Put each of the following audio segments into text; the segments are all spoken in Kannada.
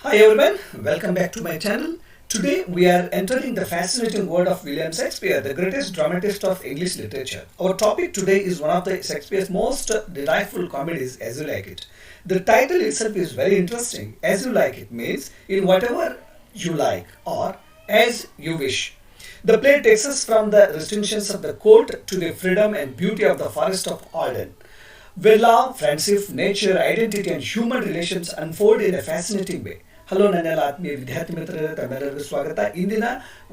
Hi everyone, welcome back to my channel. Today we are entering the fascinating world of William Shakespeare, the greatest dramatist of English literature. Our topic today is one of the Shakespeare's most delightful comedies, As You Like It. The title itself is very interesting. As You Like It means in whatever you like or as you wish. The play takes us from the restrictions of the court to the freedom and beauty of the forest of Arden, where love, friendship, nature, identity, and human relations unfold in a fascinating way. Hello ನನ್ನೆಲ್ಲ ಆತ್ಮೀಯ ವಿದ್ಯಾರ್ಥಿ ಮಿತ್ರರೇ, ತಮ್ಮೆಲ್ಲರಿಗೂ ಸ್ವಾಗತ. ಇಂದಿನ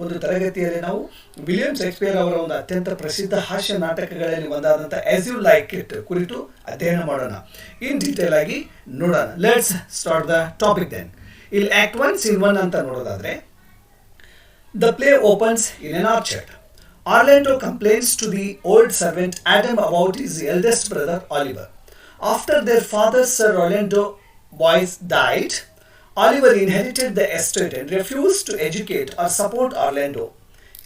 ಒಂದು ತರಗತಿಯಲ್ಲಿ ನಾವು ವಿಲಿಯಂ ಶೇಕ್ಸ್ಪಿಯರ್ ಅವರ ಒಂದು ಅತ್ಯಂತ ಪ್ರಸಿದ್ಧ ಹಾಸ್ಯ ನಾಟಕಗಳಲ್ಲಿ ಒಂದಾದಂಥ ಆಸ್ ಯು ಲೈಕ್ ಇಟ್ ಕುರಿತು ಅಧ್ಯಯನ ಮಾಡೋಣ. ಇನ್ ಡೀಟೇಲ್ ಆಗಿ ನೋಡೋಣ. Let's start the topic then. ಇಲ್ಲಿ ಆಕ್ಟ್ 1 ಸೀನ್ 1 ಅಂತ ನೋಡೋದಾದ್ರೆ, the play opens in an orchard. Orlando complains to the old servant Adam about his eldest brother Oliver. After their father Sir Orlando Boyce died, Oliver inherited the estate and refused to educate or support Orlando,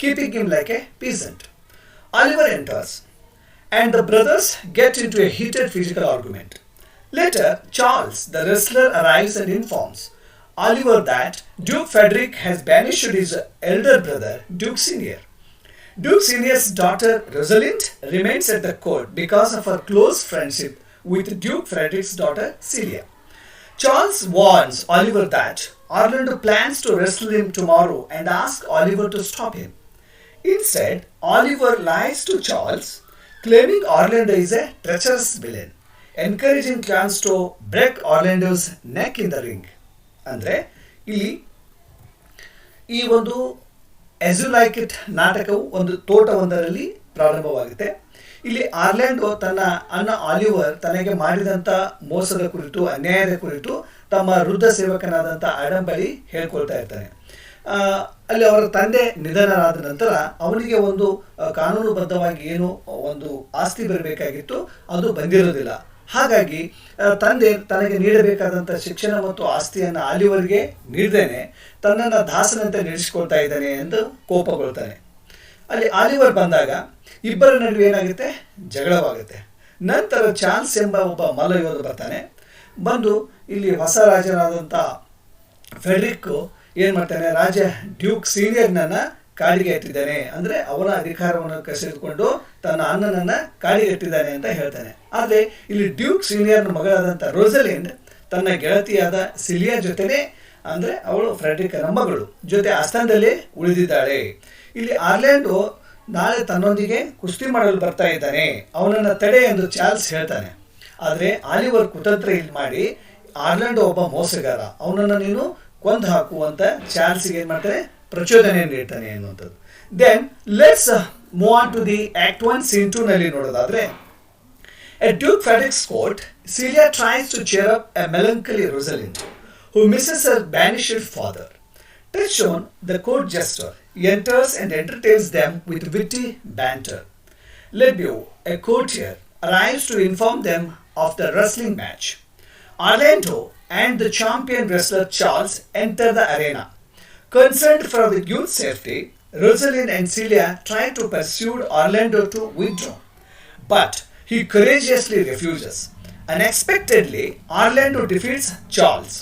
keeping him like a peasant. Oliver enters, and the brothers get into a heated physical argument. Later, Charles, the wrestler, arrives and informs Oliver that Duke Frederick has banished his elder brother, Duke Senior. Duke Senior's daughter Rosalind remains at the court because of her close friendship with Duke Frederick's daughter Celia. Charles warns Oliver that Orlando plans to wrestle him tomorrow and asks Oliver to stop him. Instead, Oliver lies to Charles, claiming Orlando is a treacherous villain, encouraging Charles to break Orlando's neck in the ring. ಅಂದರೆ ಇಲ್ಲಿ ಈ ಒಂದು ಆಸ್ ಯು ಲೈಕ್ ಇಟ್ ನಾಟಕವು ಒಂದು ತೋಟವೊಂದರಲ್ಲಿ ಪ್ರಾರಂಭವಾಗುತ್ತೆ. ಇಲ್ಲಿ ಆರ್ಲ್ಯಾಂಡೋ ತನ್ನ ಅಣ್ಣ ಆಲಿವರ್ ತನಗೆ ಮಾಡಿದಂಥ ಮೋಸದ ಕುರಿತು, ಅನ್ಯಾಯದ ಕುರಿತು ತಮ್ಮ ವೃದ್ಧ ಸೇವಕನಾದಂಥ ಆಡಮ್ ಬಳಿ ಹೇಳ್ಕೊಳ್ತಾ ಇರ್ತಾನೆ. ಅಲ್ಲಿ ಅವರ ತಂದೆ ನಿಧನರಾದ ನಂತರ ಅವನಿಗೆ ಒಂದು ಕಾನೂನುಬದ್ಧವಾಗಿ ಏನು ಒಂದು ಆಸ್ತಿ ಬರಬೇಕಾಗಿತ್ತು, ಅದು ಬಂದಿರೋದಿಲ್ಲ. ಹಾಗಾಗಿ ತಂದೆ ತನಗೆ ನೀಡಬೇಕಾದಂಥ ಶಿಕ್ಷಣ ಮತ್ತು ಆಸ್ತಿಯನ್ನು ಆಲಿವರ್ಗೆ ನೀಡದೇನೆ ತನ್ನನ್ನು ದಾಸನಂತೆ ನಡೆಸಿಕೊಳ್ತಾ ಇದ್ದಾನೆ ಎಂದು ಕೋಪಗೊಳ್ತಾನೆ. ಅಲ್ಲಿ ಆಲಿವರ್ ಬಂದಾಗ ಇಬ್ಬರ ನಡುವೆ ಏನಾಗುತ್ತೆ, ಜಗಳವಾಗುತ್ತೆ. ನಂತರ ಚಾರ್ಲ್ಸ್ ಎಂಬ ಒಬ್ಬ ಮಲ್ಲಯೋಧ ಬರ್ತಾನೆ. ಬಂದು ಇಲ್ಲಿ ಹೊಸ ರಾಜನಾದಂಥ ಫೆಡ್ರಿಕ್ ಏನು ಮಾಡ್ತಾನೆ, ರಾಜ ಡ್ಯೂಕ್ ಸೀನಿಯರ್ನನ್ನು ಕಾಡಿಗೆ ಇಟ್ಟಿದ್ದಾನೆ, ಅಂದರೆ ಅವನ ಅಧಿಕಾರವನ್ನು ಕಸಿದುಕೊಂಡು ತನ್ನ ಅಣ್ಣನನ್ನು ಕಾಡಿಗೆ ಇಟ್ಟಿದ್ದಾನೆ ಅಂತ ಹೇಳ್ತಾನೆ. ಆದರೆ ಇಲ್ಲಿ ಡ್ಯೂಕ್ ಸೀನಿಯರ್ನ ಮಗಳಾದಂಥ ರೋಸಲಿಂಡ್ ತನ್ನ ಗೆಳತಿಯಾದ ಸಿಲಿಯಾ ಜೊತೆನೇ, ಅಂದರೆ ಅವಳು ಫ್ರೆಡ್ರಿಕನ ಮಗಳು ಜೊತೆ ಆಸ್ಥಾನದಲ್ಲೇ ಉಳಿದಿದ್ದಾಳೆ. ಇಲ್ಲಿ ಆರ್ಲ್ಯಾಂಡೋ ನಾಳೆ ತನ್ನೊಂದಿಗೆ ಕುಸ್ತಿ ಮಾಡಲು ಬರ್ತಾ ಇದ್ದಾನೆ, ಅವನನ್ನು ತಡೆ ಎಂದು ಚಾರ್ಲ್ಸ್ ಹೇಳ್ತಾನೆ. ಆದರೆ ಆಲಿವರ್ ಕುತಂತ್ರ ಇಲ್ಲಿ ಮಾಡಿ ಆರ್ಲ್ಯಾಂಡೋ ಒಬ್ಬ ಮೋಸಗಾರ, ಅವನನ್ನು ನೀನು ಕೊಂದು ಹಾಕುವಂತ ಚಾರ್ಲ್ಸ್ಗೆ ಏನು ಮಾಡ್ತಾನೆ, ಪ್ರಚೋದನೆ ನೀಡ್ತಾನೆ ಅನ್ನುವಂಥದ್ದು. Then let's move on to the act 1 scene 2 ನಲ್ಲಿ ನೋಡೋದಾದ್ರೆ, at Duke Frederick's court, Celia tries to cheer up a melancholy Rosalind, who misses her banished father. Trishon, the court jester, enters and entertains them with witty banter. Lebeau, a courtier, arrives to inform them of the wrestling match. Orlando and the champion wrestler Charles enter the arena. Concerned for the youth's safety, Rosalind and Celia try to persuade Orlando to withdraw, but he courageously refuses. Unexpectedly, Orlando defeats Charles.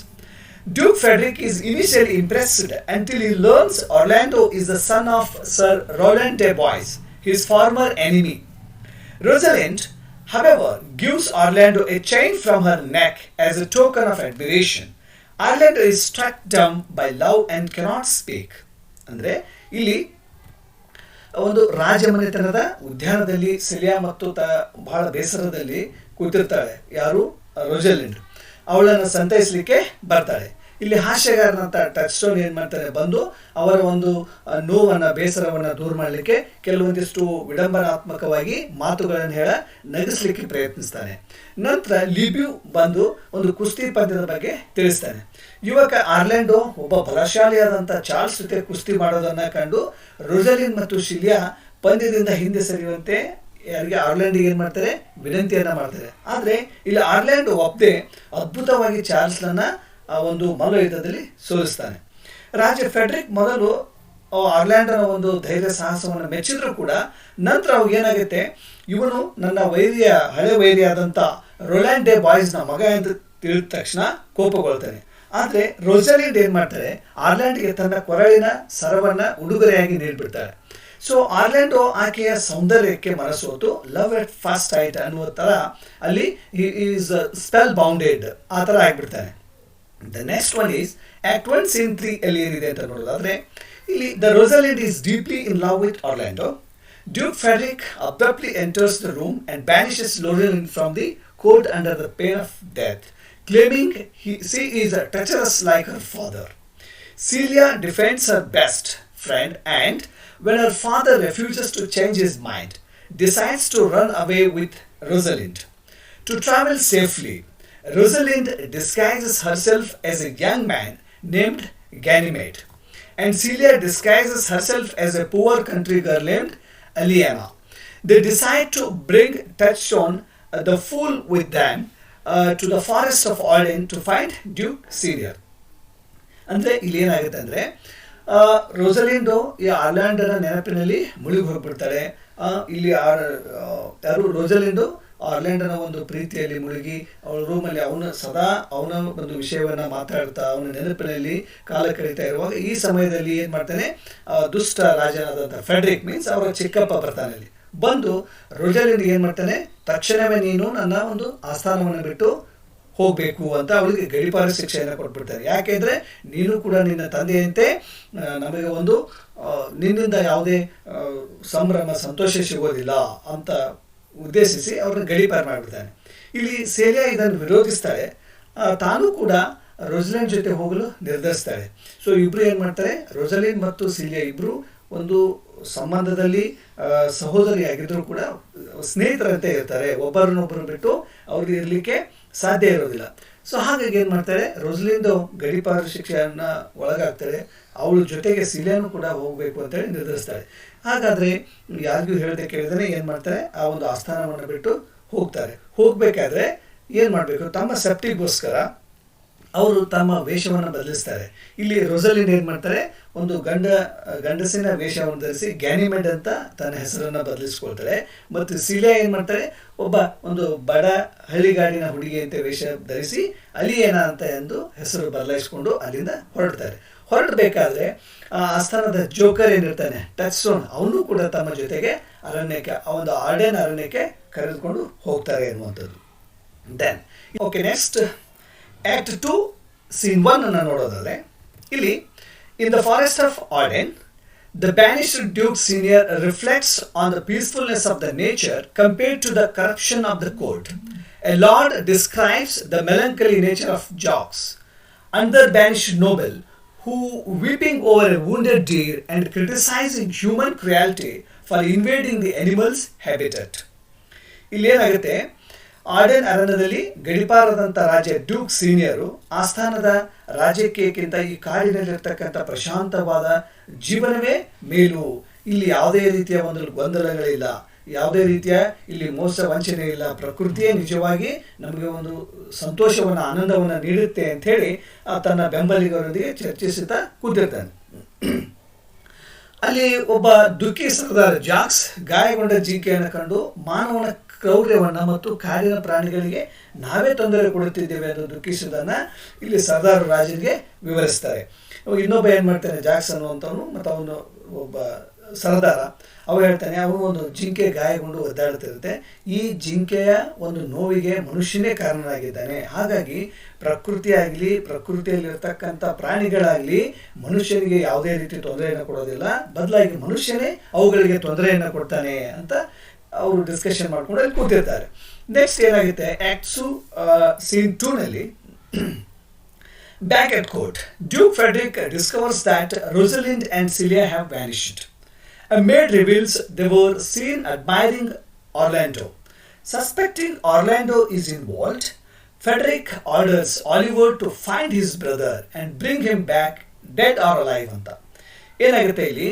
Duke Frederick is initially impressed until he learns Orlando is the son of Sir Roland de Boyce, his former enemy. Rosalind, however, gives Orlando a chain from her neck as a token of admiration. Orlando is struck dumb by love and cannot speak. ಅಂದರೆ ಇಲ್ಲಿ ಒಂದು ರಾಜಮನೆತನದ ಉದ್ಯಾನದಲ್ಲಿ ಸಿಲಿಯಾ ಮತ್ತು ಬಹಳ ಬೇಸರದಲ್ಲಿ ಕೂತಿರ್ತಾಳೆ. ಯಾರು? ರೋಸಲಿಂಡ್. ಅವಳನ್ನು ಸಂತೈಸಲಿಕ್ಕೆ ಬರ್ತಾಳೆ. ಇಲ್ಲಿ ಹಾಸ್ಯಗಾರನಂತ ಟಚ್ ಸ್ಟೋನ್ ಏನು ಮಾಡ್ತಾರೆ, ಬಂದು ಅವರ ಒಂದು ನೋವನ್ನು, ಬೇಸರವನ್ನು ದೂರ ಮಾಡಲಿಕ್ಕೆ ಕೆಲವೊಂದಿಷ್ಟು ವಿಡಂಬನಾತ್ಮಕವಾಗಿ ಮಾತುಗಳನ್ನು ಹೇಳ ನಗಿಸ್ಲಿಕ್ಕೆ ಪ್ರಯತ್ನಿಸ್ತಾನೆ. ನಂತರ ಲಿಬ್ಯೂ ಬಂದು ಒಂದು ಕುಸ್ತಿ ಪಂದ್ಯದ ಬಗ್ಗೆ ತಿಳಿಸ್ತಾನೆ. ಯುವಕ ಆರ್ಲ್ಯಾಂಡೋ ಒಬ್ಬ ಬಲಶಾಲಿಯಾದಂಥ ಚಾರ್ಲ್ಸ್ ಜೊತೆ ಕುಸ್ತಿ ಮಾಡೋದನ್ನು ಕಂಡು ರೋಸಲಿನ್ ಮತ್ತು ಸಿಲಿಯಾ ಪಂದ್ಯದಿಂದ ಹಿಂದೆ ಸರಿಯುವಂತೆ ಯಾರಿಗೆ ಆರ್ಲ್ಯಾಂಡಿಗೆ ಏನು ಮಾಡ್ತಾರೆ, ವಿನಂತಿಯನ್ನು ಮಾಡ್ತಾರೆ. ಆದರೆ ಇಲ್ಲಿ ಆರ್ಲ್ಯಾಂಡೋ ಒಪ್ಪದೆ ಅದ್ಭುತವಾಗಿ ಚಾರ್ಲ್ಸ್ನನ್ನು ಒಂದು ಮಲ್ಲಯುದ್ಧದಲ್ಲಿ ಸೋಲಿಸ್ತಾನೆ. ರಾಜ ಫೆಡ್ರಿಕ್ ಮೊದಲು ಆರ್ಲ್ಯಾಂಡೋನ ಒಂದು ಧೈರ್ಯ ಸಾಹಸವನ್ನು ಮೆಚ್ಚಿದ್ರು ಕೂಡ ನಂತರ ಅವಾಗ ಏನಾಗುತ್ತೆ, ಇವನು ನನ್ನ ಹಳೆ ವೈರಿಯಾದಂಥ ರೊಲ್ಯಾಂಡ್ ಡೆ ಬಾಯ್ಸ್ನ ಮಗ ಅಂತ ತಿಳಿದ ತಕ್ಷಣ ಕೋಪಗೊಳ್ತಾನೆ. ಆದರೆ ರೋಸಲಿಂಡ್ ಏನು ಮಾಡ್ತಾರೆ, ಆರ್ಲ್ಯಾಂಡ್ಗೆ ತನ್ನ ಕೊರಳಿನ ಸರವನ್ನು ಉಡುಗೊರೆಯಾಗಿ ನೀಡಿಬಿಡ್ತಾಳೆ. ಸೊ ಆರ್ಲ್ಯಾಂಡೋ ಆಕೆಯ ಸೌಂದರ್ಯಕ್ಕೆ ಮನಸೋತು, ಲವ್ ಎಟ್ ಫಸ್ಟ್ ಸೈಟ್ ಅನ್ನುವ ಥರ ಅಲ್ಲಿ ಈಸ್ ಸ್ಪೆಲ್ ಬೌಂಡೆಡ್ ಆ ಥರ ಆಗಿಬಿಡ್ತಾನೆ. The next one is act 1 scene 3 ಅಲ್ಲಿ ಏನಿದೆ ಅಂತ ನೋಡೋದಾದ್ರೆ, ಇಲ್ಲಿ the Rosalind is deeply in love with Orlando. Duke Frederick abruptly enters the room and banishes Rosalind from the court under the pain of death, claiming she is treacherous like her father. Celia defends her best friend and, when her father refuses to change his mind, decides to run away with Rosalind. To travel safely, Rosalind disguises herself as a young man named Ganymede, and Celia disguises herself as a poor country girl named Aliena. They decide to bring Touchstone, the fool, with them to the forest of Arden to find Duke Senior. ಅಂದರೆ ಇಲ್ಲಿ ಏನಾಗುತ್ತೆ ಅಂದರೆ, ರೋಸಲಿಂಡು ಈ ಆರ್ಲ್ಯಾಂಡನ ನೆನಪಿನಲ್ಲಿ ಮುಳುಗಿ ಹೋಗ್ಬಿಡ್ತಾಳೆ. ಇಲ್ಲಿ ಯಾರು ರೋಸಲಿಂಡು ಆರ್ಲ್ಯಾಂಡನ ಒಂದು ಪ್ರೀತಿಯಲ್ಲಿ ಮುಳುಗಿ ಅವಳ ರೂಮಲ್ಲಿ ಅವನ ಒಂದು ವಿಷಯವನ್ನು ಮಾತಾಡ್ತಾ ಅವನ ನೆನಪಿನಲ್ಲಿ ಕಾಲ ಕಳೀತಾ ಇರುವಾಗ, ಈ ಸಮಯದಲ್ಲಿ ಏನು ಮಾಡ್ತಾನೆ, ದುಷ್ಟ ರಾಜನಾದಂಥ ಫ್ರೆಡರಿಕ್ ಮೀನ್ಸ್ ಅವರ ಚಿಕ್ಕಪ್ಪ ಬರ್ತಾನೆ. ಅಲ್ಲಿ ಬಂದು ರೋಸಲಿಂಡ್ ಏನು ಮಾಡ್ತಾನೆ, ತಕ್ಷಣವೇ ನೀನು ನನ್ನ ಒಂದು ಆಸ್ಥಾನವನ್ನು ಬಿಟ್ಟು ಹೋಗಬೇಕು ಅಂತ ಅವಳಿಗೆ ಗಡೀಪಾರ ಶಿಕ್ಷೆಯನ್ನು ಕೊಟ್ಬಿಡ್ತಾರೆ. ಯಾಕೆಂದರೆ ನೀನು ಕೂಡ ನಿನ್ನ ತಂದೆಯಂತೆ ನಮಗೆ ಒಂದು ನಿನ್ನಿಂದ ಯಾವುದೇ ಸಂಭ್ರಮ ಸಂತೋಷ ಸಿಗೋದಿಲ್ಲ ಅಂತ ಉದ್ದೇಶಿಸಿ ಅವ್ರನ್ನ ಗಡೀಪಾರು ಮಾಡಿಬಿಡ್ತಾನೆ. ಇಲ್ಲಿ ಸೇಲಿಯಾ ಇದನ್ನು ವಿರೋಧಿಸ್ತಾಳೆ, ತಾನು ಕೂಡ ರೋಸಲಿಂಡ್ ಜೊತೆ ಹೋಗಲು ನಿರ್ಧರಿಸ್ತಾಳೆ. ಸೊ ಇಬ್ಬರು ಏನು ಮಾಡ್ತಾರೆ, ರೋಸಲಿಂಡ್ ಮತ್ತು ಸೇಲಿಯಾ ಇಬ್ಬರು ಒಂದು ಸಂಬಂಧದಲ್ಲಿ ಸಹೋದರಿಯಾಗಿದ್ದರೂ ಕೂಡ ಸ್ನೇಹಿತರಂತೆ ಇರ್ತಾರೆ. ಒಬ್ಬರನ್ನೊಬ್ಬರು ಬಿಟ್ಟು ಅವ್ರಿಗೆ ಇರಲಿಕ್ಕೆ ಸಾಧ್ಯ ಇರೋದಿಲ್ಲ. ಸೊ ಹಾಗಾಗಿ ಏನು ಮಾಡ್ತಾರೆ, ರೋಸಲಿಂಡು ಗಡೀಪಾರು ಶಿಕ್ಷೆಯನ್ನು ಒಳಗಾಗ್ತಾರೆ. ಅವಳ ಜೊತೆಗೆ ಸಿಲಿಯಾನು ಕೂಡ ಹೋಗಬೇಕು ಅಂತೇಳಿ ನಿರ್ಧರಿಸ್ತಾಳೆ. ಹಾಗಾದರೆ ಯಾರಿಗೂ ಹೇಳದೆ ಕೇಳಿದ್ರೆ ಏನು ಮಾಡ್ತಾರೆ, ಆ ಒಂದು ಆಸ್ಥಾನವನ್ನು ಬಿಟ್ಟು ಹೋಗ್ತಾರೆ. ಹೋಗಬೇಕಾದ್ರೆ ಏನು ಮಾಡಬೇಕು, ತಮ್ಮ ಸೇಫ್ಟಿಗೋಸ್ಕರ ಅವರು ತಮ್ಮ ವೇಷವನ್ನು ಬದಲಿಸ್ತಾರೆ. ಇಲ್ಲಿ ರೋಸಲಿಂಡ್ ಏನು ಮಾಡ್ತಾರೆ, ಒಂದು ಗಂಡಸಿನ ವೇಷವನ್ನು ಧರಿಸಿ ಗ್ಯಾನಿಮೆಡ್ ಅಂತ ತನ್ನ ಹೆಸರನ್ನು ಬದಲಿಸ್ಕೊಳ್ತಾಳೆ. ಮತ್ತು ಸಿಲಿಯಾ ಏನು ಮಾಡ್ತಾರೆ, ಒಂದು ಬಡ ಹಳ್ಳಿಗಾಡಿನ ಹುಡುಗಿಯಂತೆ ವೇಷ ಧರಿಸಿ ಅಲಿಯೇನಾ ಅಂತ ಎಂದು ಹೆಸರು ಬದಲಾಯಿಸಿಕೊಂಡು ಅಲ್ಲಿಂದ ಹೊರಡ್ತಾರೆ. ಹೊರಡಬೇಕಾದ್ರೆ ಆ ಆಸ್ಥಾನದ ಜೋಕರ್ ಏನಿರ್ತಾನೆ ಟಚ್ಸ್ಟೋನ್, ಅವನು ಕೂಡ ತಮ್ಮ ಜೊತೆಗೆ ಅರಣ್ಯಕ್ಕೆ, ಒಂದು ಆರ್ಡೆನ್ ಅರಣ್ಯಕ್ಕೆ ಕರೆದುಕೊಂಡು ಹೋಗ್ತಾರೆ ಎನ್ನುವಂಥದ್ದು. Then okay, next act 2 scene 1 ಅನ್ನು ನೋಡೋದಾದ್ರೆ, ಇಲ್ಲಿ in the forest of Arden the banished Duke Senior reflects on the peacefulness of the nature compared to the corruption of the court. A lord describes the melancholy nature of Jacques, another banished noble, who, weeping over a wounded deer and criticizing human cruelty for invading the animal's habitat. ಇಲ್ಲಿ ಏನಾಗುತ್ತೆ, ಆರ್ಡೆನ್ ಅರಣ್ಯದಲ್ಲಿ ಗಡಿಪಾರದಂಥ ರಾಜ ಡ್ಯೂಕ್ ಸೀನಿಯರು ಆಸ್ಥಾನದ ರಾಜಕೀಯಕ್ಕಿಂತ ಈ ಕಾಡಿನಲ್ಲಿರ್ತಕ್ಕಂಥ ಪ್ರಶಾಂತವಾದ ಜೀವನವೇ ಮೇಲು, ಇಲ್ಲಿ ಯಾವುದೇ ರೀತಿಯ ಒಂದು ಗೊಂದಲಗಳಿಲ್ಲ, ಯಾವುದೇ ರೀತಿಯ ಇಲ್ಲಿ ಮೋಸ ವಂಚನೆ ಇಲ್ಲ, ಪ್ರಕೃತಿಯೇ ನಿಜವಾಗಿ ನಮಗೆ ಒಂದು ಸಂತೋಷವನ್ನು ಆನಂದವನ್ನು ನೀಡುತ್ತೆ ಅಂಥೇಳಿ ತನ್ನ ಬೆಂಬಲಿಗರೊಂದಿಗೆ ಚರ್ಚಿಸುತ್ತಾ ಕೂತಿರ್ತಾನೆ. ಅಲ್ಲಿ ಒಬ್ಬ ದುಃಖಿ ಸರ್ದಾರ್ ಜಾಕ್ಸ್ ಗಾಯಗೊಂಡ ಜಿಂಕೆಯನ್ನು ಕಂಡು ಮಾನವನ ಕ್ರೌರ್ಯವನ್ನು ಮತ್ತು ಕಾಡಿನ ಪ್ರಾಣಿಗಳಿಗೆ ನಾವೇ ತೊಂದರೆ ಕೊಡುತ್ತಿದ್ದೇವೆ ಎಂದು ದುಃಖಿಸುವುದನ್ನು ಇಲ್ಲಿ ಸರ್ದಾರ್ ರಾಜನಿಗೆ ವಿವರಿಸ್ತಾರೆ. ಇನ್ನೊಬ್ಬ ಏನು ಮಾಡ್ತಾನೆ, ಜಾಕ್ಸ್ ಅನ್ನುವಂಥವನು ಮತ್ತು ಅವನು ಒಬ್ಬ ಸರ್ದಾರ, ಅವ ಹೇಳ್ತಾನೆ, ಅವನು ಒಂದು ಜಿಂಕೆ ಗಾಯಗೊಂಡು ಒದ್ದಾಡ್ತಿರುತ್ತೆ, ಈ ಜಿಂಕೆಯ ಒಂದು ನೋವಿಗೆ ಮನುಷ್ಯನೇ ಕಾರಣನಾಗಿದ್ದಾನೆ. ಹಾಗಾಗಿ ಪ್ರಕೃತಿಯಾಗಲಿ ಪ್ರಕೃತಿಯಲ್ಲಿರ್ತಕ್ಕಂಥ ಪ್ರಾಣಿಗಳಾಗಲಿ ಮನುಷ್ಯನಿಗೆ ಯಾವುದೇ ರೀತಿ ತೊಂದರೆಯನ್ನು ಕೊಡೋದಿಲ್ಲ, ಬದಲಾಗಿ ಮನುಷ್ಯನೇ ಅವುಗಳಿಗೆ ತೊಂದರೆಯನ್ನು ಕೊಡ್ತಾನೆ ಅಂತ ಅವರು ಡಿಸ್ಕಷನ್ ಮಾಡ್ಕೊಂಡು ಅಲ್ಲಿ ಕೂತಿರ್ತಾರೆ. ನೆಕ್ಸ್ಟ್ ಏನಾಗುತ್ತೆ, ಆಕ್ಟ್ಸು ಸೀನ್ 2ನಲ್ಲಿ back at court, Duke Frederick discovers that Rosalind and Celia have vanished. A maid reveals they were seen admiring Orlando. Suspecting Orlando is involved, Frederick orders Oliver to find his brother and bring him back dead or alive ಅಂತ. ಏನಾಗುತ್ತೆ, ಇಲ್ಲಿ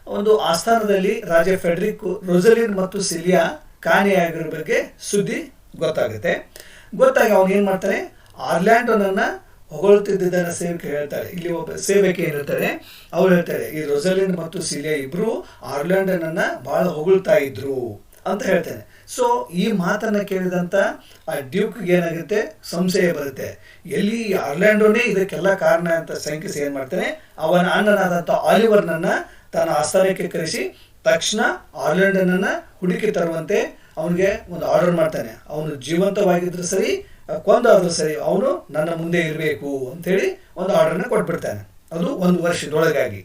ಒಂದು ಆಸ್ಥಾನದಲ್ಲಿ ರಾಜ ಫೆಡರಿಕ್ ರೋಸಲಿಂಡ್ ಮತ್ತು ಸಿಲಿಯಾ ಕಾಣೆಯಾಗಿರೋ ಬಗ್ಗೆ ಸುದ್ದಿ ಗೊತ್ತಾಗುತ್ತೆ. ಗೊತ್ತಾಗಿ ಅವನು ಏನು ಮಾಡ್ತಾನೆ, ಆರ್ಲ್ಯಾಂಡೋನನ್ನು ಹೊಗಳ್ತಿದ್ದನ್ನ ಸೇವಕಿ ಹೇಳ್ತಾಳೆ. ಇಲ್ಲಿ ಒಬ್ಬ ಸೇವಕಿ ಏನಿರ್ತಾರೆ, ಅವ್ರು ಹೇಳ್ತಾರೆ, ಈ ರೋಸಲಿಂಡ್ ಮತ್ತು ಸಿಲಿಯಾ ಇಬ್ರು ಆರ್ಲ್ಯಾಂಡನನ್ನ ಬಹಳ ಹೊಗಳ್ತಾ ಇದ್ರು ಅಂತ ಹೇಳ್ತೇನೆ. ಸೊ ಈ ಮಾತನ್ನು ಕೇಳಿದಂಥ ಆ ಡ್ಯೂಕ್ಗೆ ಏನಾಗುತ್ತೆ, ಸಂಶಯ ಬರುತ್ತೆ, ಎಲ್ಲಿ ಆರ್ಲ್ಯಾಂಡೋನೇ ಇದಕ್ಕೆಲ್ಲ ಕಾರಣ ಅಂತ ಶಂಕಿಸಿ ಏನು ಮಾಡ್ತಾನೆ, ಅವನ ಅಣ್ಣನಾದಂಥ ಆಲಿವರ್ನನ್ನು ತನ್ನ ಆಸ್ಥಾನಕ್ಕೆ ಕರೆಸಿ ತಕ್ಷಣ ಆರ್ಲ್ಯಾಂಡನನ್ನು ಹುಡುಕಿ ತರುವಂತೆ ಅವನಿಗೆ ಒಂದು ಆರ್ಡರ್ ಮಾಡ್ತಾನೆ. ಅವನು ಜೀವಂತವಾಗಿದ್ದರೂ ಸರಿ ಕೊಂದಾದ್ರೂ ಸರಿ ಅವನು ನನ್ನ ಮುಂದೆ ಇರಬೇಕು ಅಂಥೇಳಿ ಒಂದು ಆರ್ಡರ್ನ ಕೊಟ್ಬಿಡ್ತಾನೆ. ಅದು 1 ವರ್ಷದೊಳಗಾಗಿ.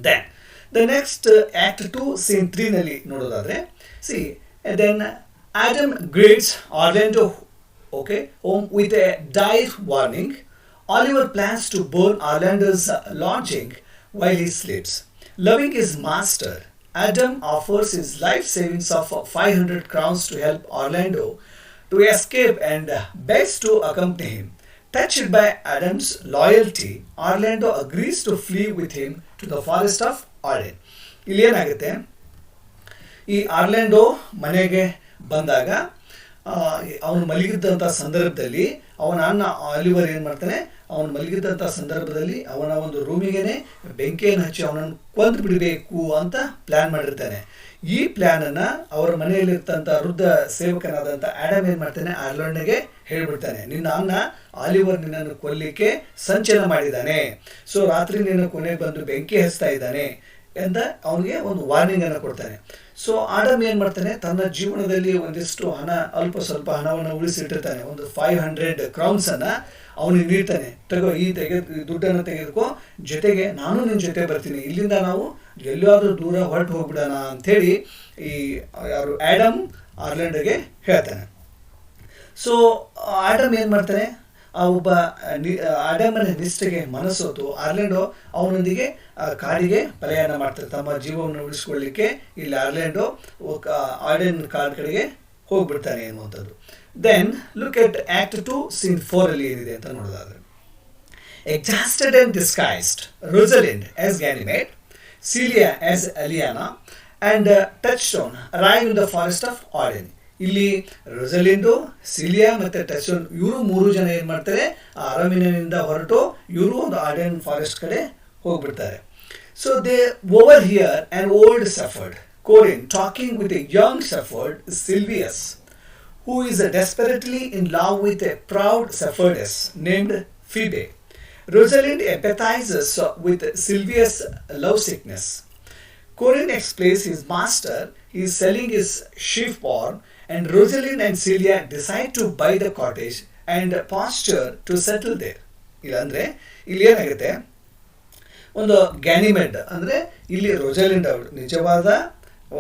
Then the next act 2 scene 3 ನಲ್ಲಿ ನೋಡೋದಾದರೆ, see then Adam greets Orlando home with a dire warning. Oliver plans to burn Orlando's lodging while he sleeps. Loving his master, Adam offers his life savings of 500 crowns to help Orlando to escape and begs to accompany him. Touched by Adam's loyalty, Orlando agrees to flee with him to the forest of Arden. ಇಲ್ಲಿ ಏನಾಗುತ್ತೆ, ಈ ಆರ್ಲ್ಯಾಂಡೋ ಮನೆಗೆ ಬಂದಾಗ ಅವನು ಮಲಗಿದ್ದಂಥ ಸಂದರ್ಭದಲ್ಲಿ ಅವನ ಅಣ್ಣ ಆಲಿವರ್ ಏನು ಮಾಡ್ತಾನೆ, ಅವನು ಮಲಗಿದ್ದಂಥ ಸಂದರ್ಭದಲ್ಲಿ ಅವನ ಒಂದು ರೂಮಿಗೆ ಬೆಂಕಿಯನ್ನು ಹಚ್ಚಿ ಅವನನ್ನು ಕೊಂದು ಬಿಡಬೇಕು ಅಂತ ಪ್ಲ್ಯಾನ್ ಮಾಡಿರ್ತಾನೆ. ಈ ಪ್ಲ್ಯಾನನ್ನು ಅವರ ಮನೆಯಲ್ಲಿರ್ತಂಥ ವೃದ್ಧ ಸೇವಕನಾದಂಥ ಆಡಮ್ ಏನು ಮಾಡ್ತಾನೆ, ಆರ್ಲ್ಯಾಂಡೋಗೆ ಹೇಳಿಬಿಡ್ತಾನೆ, ನಿನ್ನ ಅಣ್ಣ ಆಲಿವರ್ ನಿನ್ನನ್ನು ಕೊಲ್ಲಿಕ್ಕೆ ಸಂಚಲನ ಮಾಡಿದ್ದಾನೆ, ಸೊ ರಾತ್ರಿ ನಿನ್ನ ಕೊನೆಗೆ ಬಂದು ಬೆಂಕಿ ಹಚ್ತಾ ಇದ್ದಾನೆ ಅಂತ ಅವನಿಗೆ ಒಂದು ವಾರ್ನಿಂಗನ್ನು ಕೊಡ್ತಾನೆ. ಸೊ ಆಡಮ್ ಏನು ಮಾಡ್ತಾನೆ, ತನ್ನ ಜೀವನದಲ್ಲಿ ಒಂದಿಷ್ಟು ಹಣ, ಅಲ್ಪ ಸ್ವಲ್ಪ ಹಣವನ್ನು ಉಳಿಸಿಟ್ಟಿರ್ತಾನೆ. ಒಂದು 500 ಕ್ರೌನ್ಸನ್ನು ಅವನಿಗೆ ನೀಡ್ತಾನೆ, ತಗೋ ಈ ದುಡ್ಡನ್ನು ತೆಗೆದುಕೋ, ಜೊತೆಗೆ ನಾನು ನಿನ್ನ ಜೊತೆ ಬರ್ತೀನಿ, ಇಲ್ಲಿಂದ ನಾವು ಎಲ್ಲಾದರೂ ದೂರ ಹೊರಟು ಹೋಗ್ಬಿಡೋಣ ಅಂಥೇಳಿ ಈ ಯಾರು ಆಡಮ್ ಆರ್ಲ್ಯಾಂಡೋಗೆ ಹೇಳ್ತಾನೆ. ಸೊ ಆಡಮ್ ಏನು ಮಾಡ್ತಾನೆ, ಆ ಒಬ್ಬ ಆಡಮನ ನಿಷ್ಠೆಗೆ ಮನಸ್ಸೋತು ಆರ್ಲ್ಯಾಂಡೋ ಅವನೊಂದಿಗೆ ಕಾಡಿಗೆ ಪಲಾಯನ ಮಾಡ್ತಾರೆ ತಮ್ಮ ಜೀವವನ್ನು ಉಳಿಸ್ಕೊಳ್ಳಿಕ್ಕೆ. ಇಲ್ಲಿ ಆರ್ಲ್ಯಾಂಡೋ ಆರ್ಡೆನ್ ಕಾಡ್ ಕಡೆಗೆ ಹೋಗ್ಬಿಡ್ತಾನೆ ಅನ್ನುವಂಥದ್ದು. Then look at act 2 scene 4 ಅಲ್ಲಿ ಏನಿದೆ ಅಂತ ನೋಡೋದಾದ್ರೆ, exhausted and disguised, Rosalind as Ganymede, Celia as Eliana, and Touchstone arrive in the forest of Arden. ಇಲ್ಲಿ ರೋಸಲಿಂಡು, ಸಿಲಿಯಾ ಮತ್ತು ಟಚ್ಸ್ಟೋನ್ ಇವರು 3 ಜನ ಏನು ಮಾಡ್ತಾರೆ, ಆ ಅರಮನೆಯಿಂದ ಹೊರಟು ಇವರು ಒಂದು ಆರ್ಡೆನ್ ಫಾರೆಸ್ಟ್ ಕಡೆ ಹೋಗ್ಬಿಡ್ತಾರೆ. So they over here an old suffered Corin talking with a young shepherd, Silvius, who is desperately in love with a proud shepherdess named Phoebe. Rosalind empathizes with Silvius' lovesickness. Corin explains his master is selling his sheep-born, and Rosalind and Celia decide to buy the cottage and pasture to settle there. ಇಲ್ಲಾಂದರೆ ಇಲ್ಲಿ ಏನಾಗುತ್ತೆ, ಒಂದು ಗ್ಯಾನಿಮೆಡ್ ಅಂದರೆ ಇಲ್ಲಿ ರೋಸಲಿಂಡ್ ಅವಳು ನಿಜವಾದ